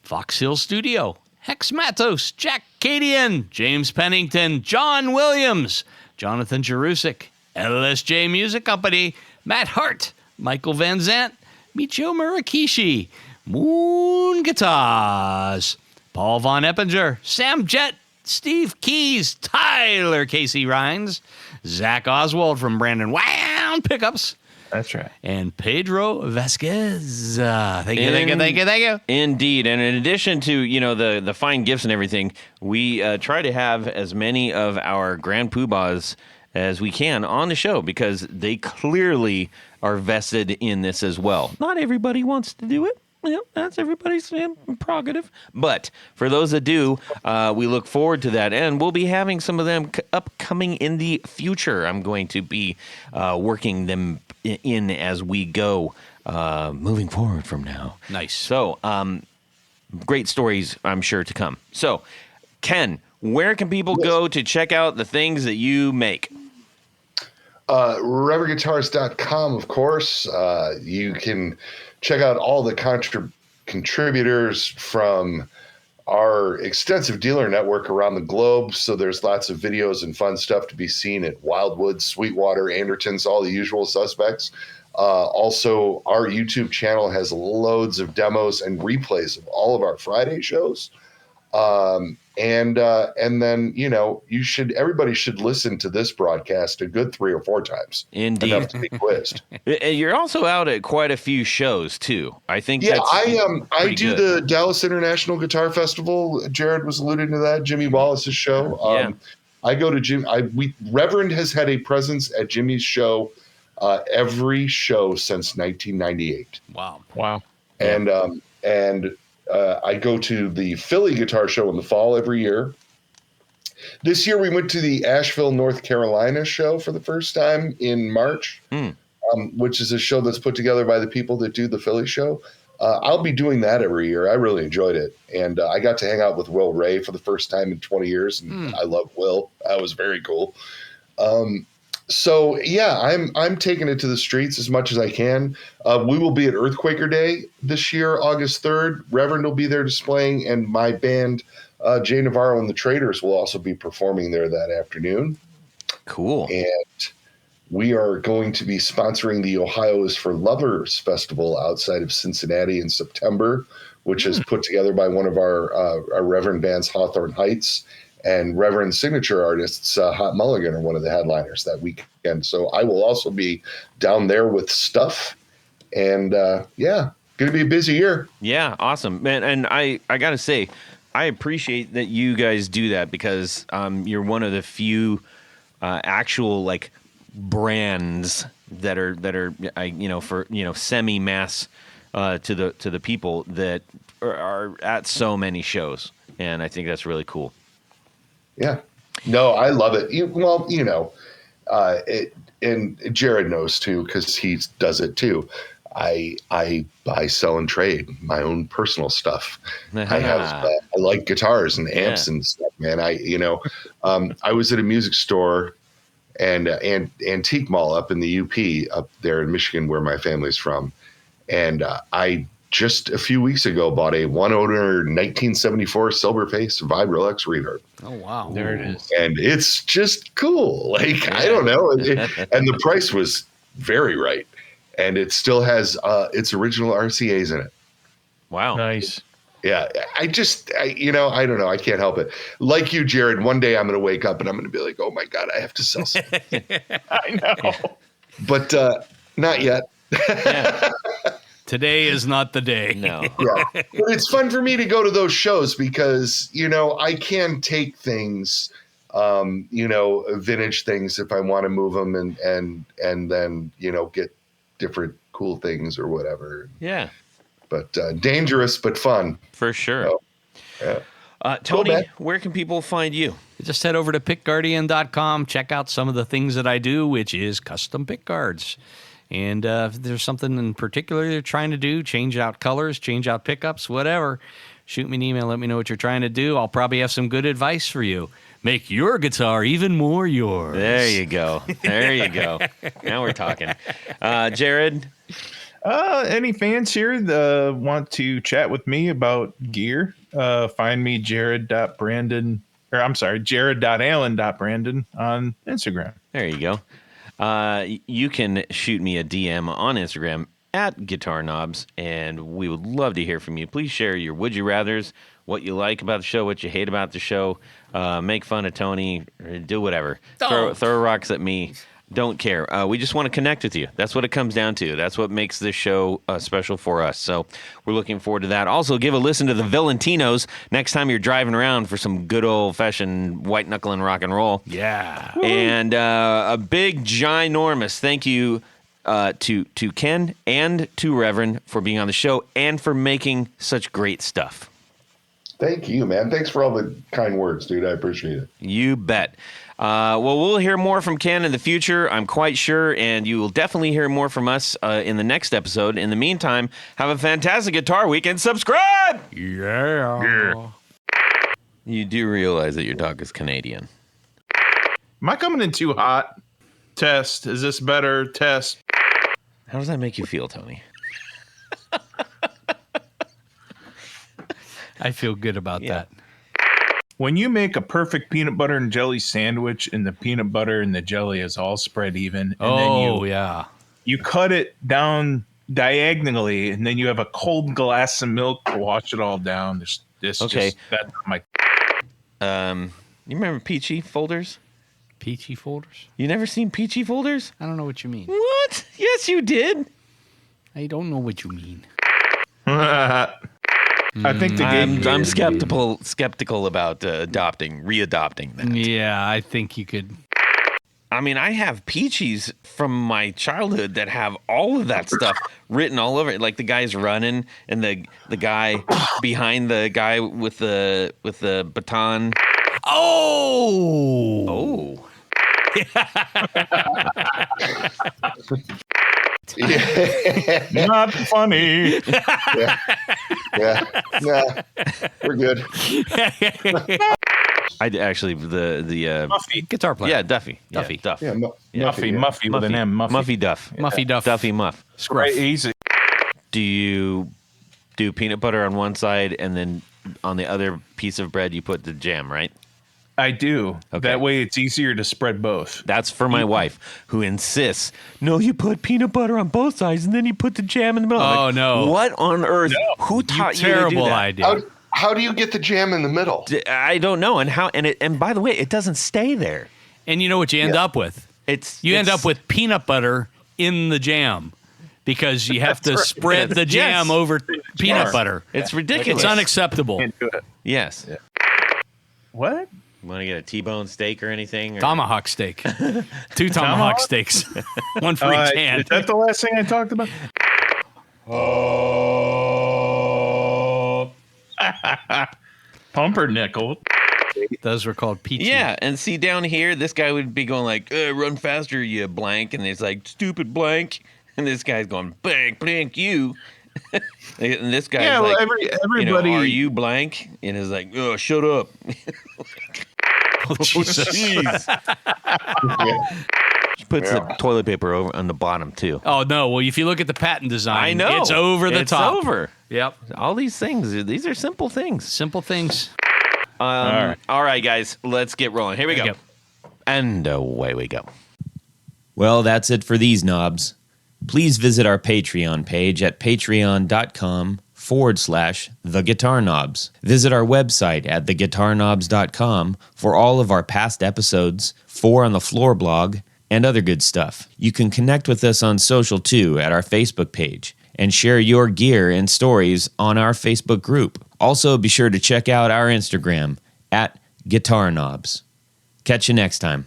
Fox Hill Studio, Hex Matos, Jack Cadian, James Pennington, John Williams, Jonathan Jerusik, LSJ Music Company, Matt Hart, Michael Van Zant, Michio Murakishi, Moon Guitars, Paul Von Eppinger, Sam Jett, Steve Keys, Tyler Casey Rhines, Zach Oswald from Brandon Wound Pickups. That's right. And Pedro Vasquez. Thank you. Indeed. And in addition to, the fine gifts and everything, we try to have as many of our Grand Poobahs as we can on the show because they clearly are vested in this as well. Not everybody wants to do it. That's everybody's prerogative. But for those that do, we look forward to that. And we'll be having some of them upcoming in the future. I'm going to be working them in as we go, moving forward from now. Nice. So, great stories, I'm sure, to come. So, Ken, where can people go to check out the things that you make? ReverendGuitars.com, of course. You can check out all the contributors from our extensive dealer network around the globe. So there's lots of videos and fun stuff to be seen at Wildwood, Sweetwater, Andertons, all the usual suspects. Also, our YouTube channel has loads of demos and replays of all of our Friday shows. And then, everybody should listen to this broadcast a good 3 or 4 times. Indeed. Enough to be quizzed. You're also out at quite a few shows too. I think. Yeah, that's I do the Dallas International Guitar Festival. Jared was alluding to that. Jimmy Wallace's show. I go to Reverend has had a presence at Jimmy's show every show since 1998. Wow. And I go to the Philly Guitar Show in the fall every year. This year we went to the Asheville, North Carolina show for the first time in March, which is a show that's put together by the people that do the Philly show. I'll be doing that every year. I really enjoyed it. And I got to hang out with Will Ray for the first time in 20 years. And I love Will. That was very cool. So yeah, I'm taking it to the streets as much as I can. We will be at Earthquaker Day this year, August 3rd. Reverend will be there displaying, and my band, Jay Navarro and the Traders, will also be performing there that afternoon. Cool. And we are going to be sponsoring the Ohio is for Lovers Festival outside of Cincinnati in September, which is put together by one of our Reverend bands, Hawthorne Heights. And Reverend signature artists, Hot Mulligan, are one of the headliners that weekend. So I will also be down there with stuff. And going to be a busy year. Yeah, awesome, man. And I got to say, I appreciate that you guys do that because you're one of the few actual brands that are for semi-mass to the people that are at so many shows, and I think that's really cool. Yeah, no, I love it. And Jared knows too, because he does it too. I buy, sell, and trade my own personal stuff. I like guitars and amps and stuff, man. I was at a music store and antique mall up in the UP up there in Michigan, where my family's from, and I just a few weeks ago bought a one owner 1974 Silverface Vibrolux reverb. Oh, wow. There it is. And it's just cool. Like, I don't know. And the price was very right. And it still has its original RCAs in it. Wow. Nice. Yeah. I don't know. I can't help it. Like you, Jared, one day I'm going to wake up and I'm going to be like, oh my God, I have to sell something. I know. But not yet. Yeah. Today is not the day. No. Yeah. But it's fun for me to go to those shows because, I can take things, vintage things if I want to move them and then, get different cool things or whatever. Yeah. But dangerous, but fun. For sure. So, yeah. Tony, where can people find you? Just head over to pickguardian.com. Check out some of the things that I do, which is custom pick guards. And if there's something in particular you're trying to do, change out colors, change out pickups, whatever, shoot me an email. Let me know what you're trying to do. I'll probably have some good advice for you. Make your guitar even more yours. There you go. There you go. Now we're talking. Jared? Any fans here that want to chat with me about gear, find me jared.allen.brandon on Instagram. There you go. You can shoot me a DM on Instagram at Guitar Knobs, and we would love to hear from you. Please share your would you rathers, what you like about the show, what you hate about the show. Make fun of Tony, or do whatever. Throw rocks at me. Don't care. We just want to connect with you. That's what it comes down to. That's what makes this show special for us. So we're looking forward to that. Also, give a listen to the Valentinos next time you're driving around for some good old-fashioned white-knuckling rock and roll. Yeah. And a big, ginormous thank you to Ken and to Reverend for being on the show and for making such great stuff. Thank you, man. Thanks for all the kind words, dude. I appreciate it. You bet. Well, we'll hear more from Ken in the future, I'm quite sure, and you will definitely hear more from us in the next episode. In the meantime, have a fantastic Guitar Week and subscribe! Yeah. You do realize that your dog is Canadian. Am I coming in too hot? Test. Is this better? Test. How does that make you feel, Tony? I feel good about that. When you make a perfect peanut butter and jelly sandwich and the peanut butter and the jelly is all spread even, and then you cut it down diagonally, and then you have a cold glass of milk to wash it all down. That's my. You remember Peachy folders? Peachy folders? You never seen Peachy folders? I don't know what you mean. What? Yes, you did. I don't know what you mean. I think I'm skeptical about readopting that. Yeah, I think you could. I mean, I have Peachies from my childhood that have all of that stuff written all over it. Like the guy's running and the guy behind the guy with the baton. Oh. Not funny. Yeah. We're good. I actually the Muffy. Guitar player. Yeah, Duffy. Duffy. Duff. Yeah, Muffy with an M. Muffy Duff. Muffy Duff. Duffy Muff. Scruff. Right, easy. Do you do peanut butter on one side and then on the other piece of bread you put the jam, right? I do. Okay. That way it's easier to spread both. That's for my wife, who insists, no, you put peanut butter on both sides and then you put the jam in the middle. Oh, no. What on earth? No. Who taught you to do Terrible that? idea. How do you get the jam in the middle? I don't know. And by the way, it doesn't stay there. And you know what you end up with? You end up with peanut butter in the jam because you have to spread the jam over peanut butter. It's ridiculous. It's unacceptable. Can't do it. Yes. Yeah. What? Want to get a T-bone steak or anything? Or? Tomahawk steak. 2 tomahawk steaks. One for each hand. Is that the last thing I talked about? Pumpernickel. Those were called peachy. Yeah, and see down here, this guy would be going like, run faster, you blank. And it's like, stupid blank. And this guy's going, blank, you. And this guy's like, everybody. are you blank? And it's like, oh, shut up. Oh, Jesus. Jeez. puts the toilet paper over on the bottom too. Oh no! Well, if you look at the patent design, I know it's over the top. It's over. Yep. All these things. These are simple things. Simple things. All right, guys. Let's get rolling. Here we go. And away we go. Well, that's it for these knobs. Please visit our Patreon page at patreon.com/theguitarknobs. Visit our website at theguitarknobs.com for all of our past episodes, 4 on the Floor blog, and other good stuff. You can connect with us on social too at our Facebook page and share your gear and stories on our Facebook group. Also, be sure to check out our Instagram at Guitar Knobs. Catch you next time.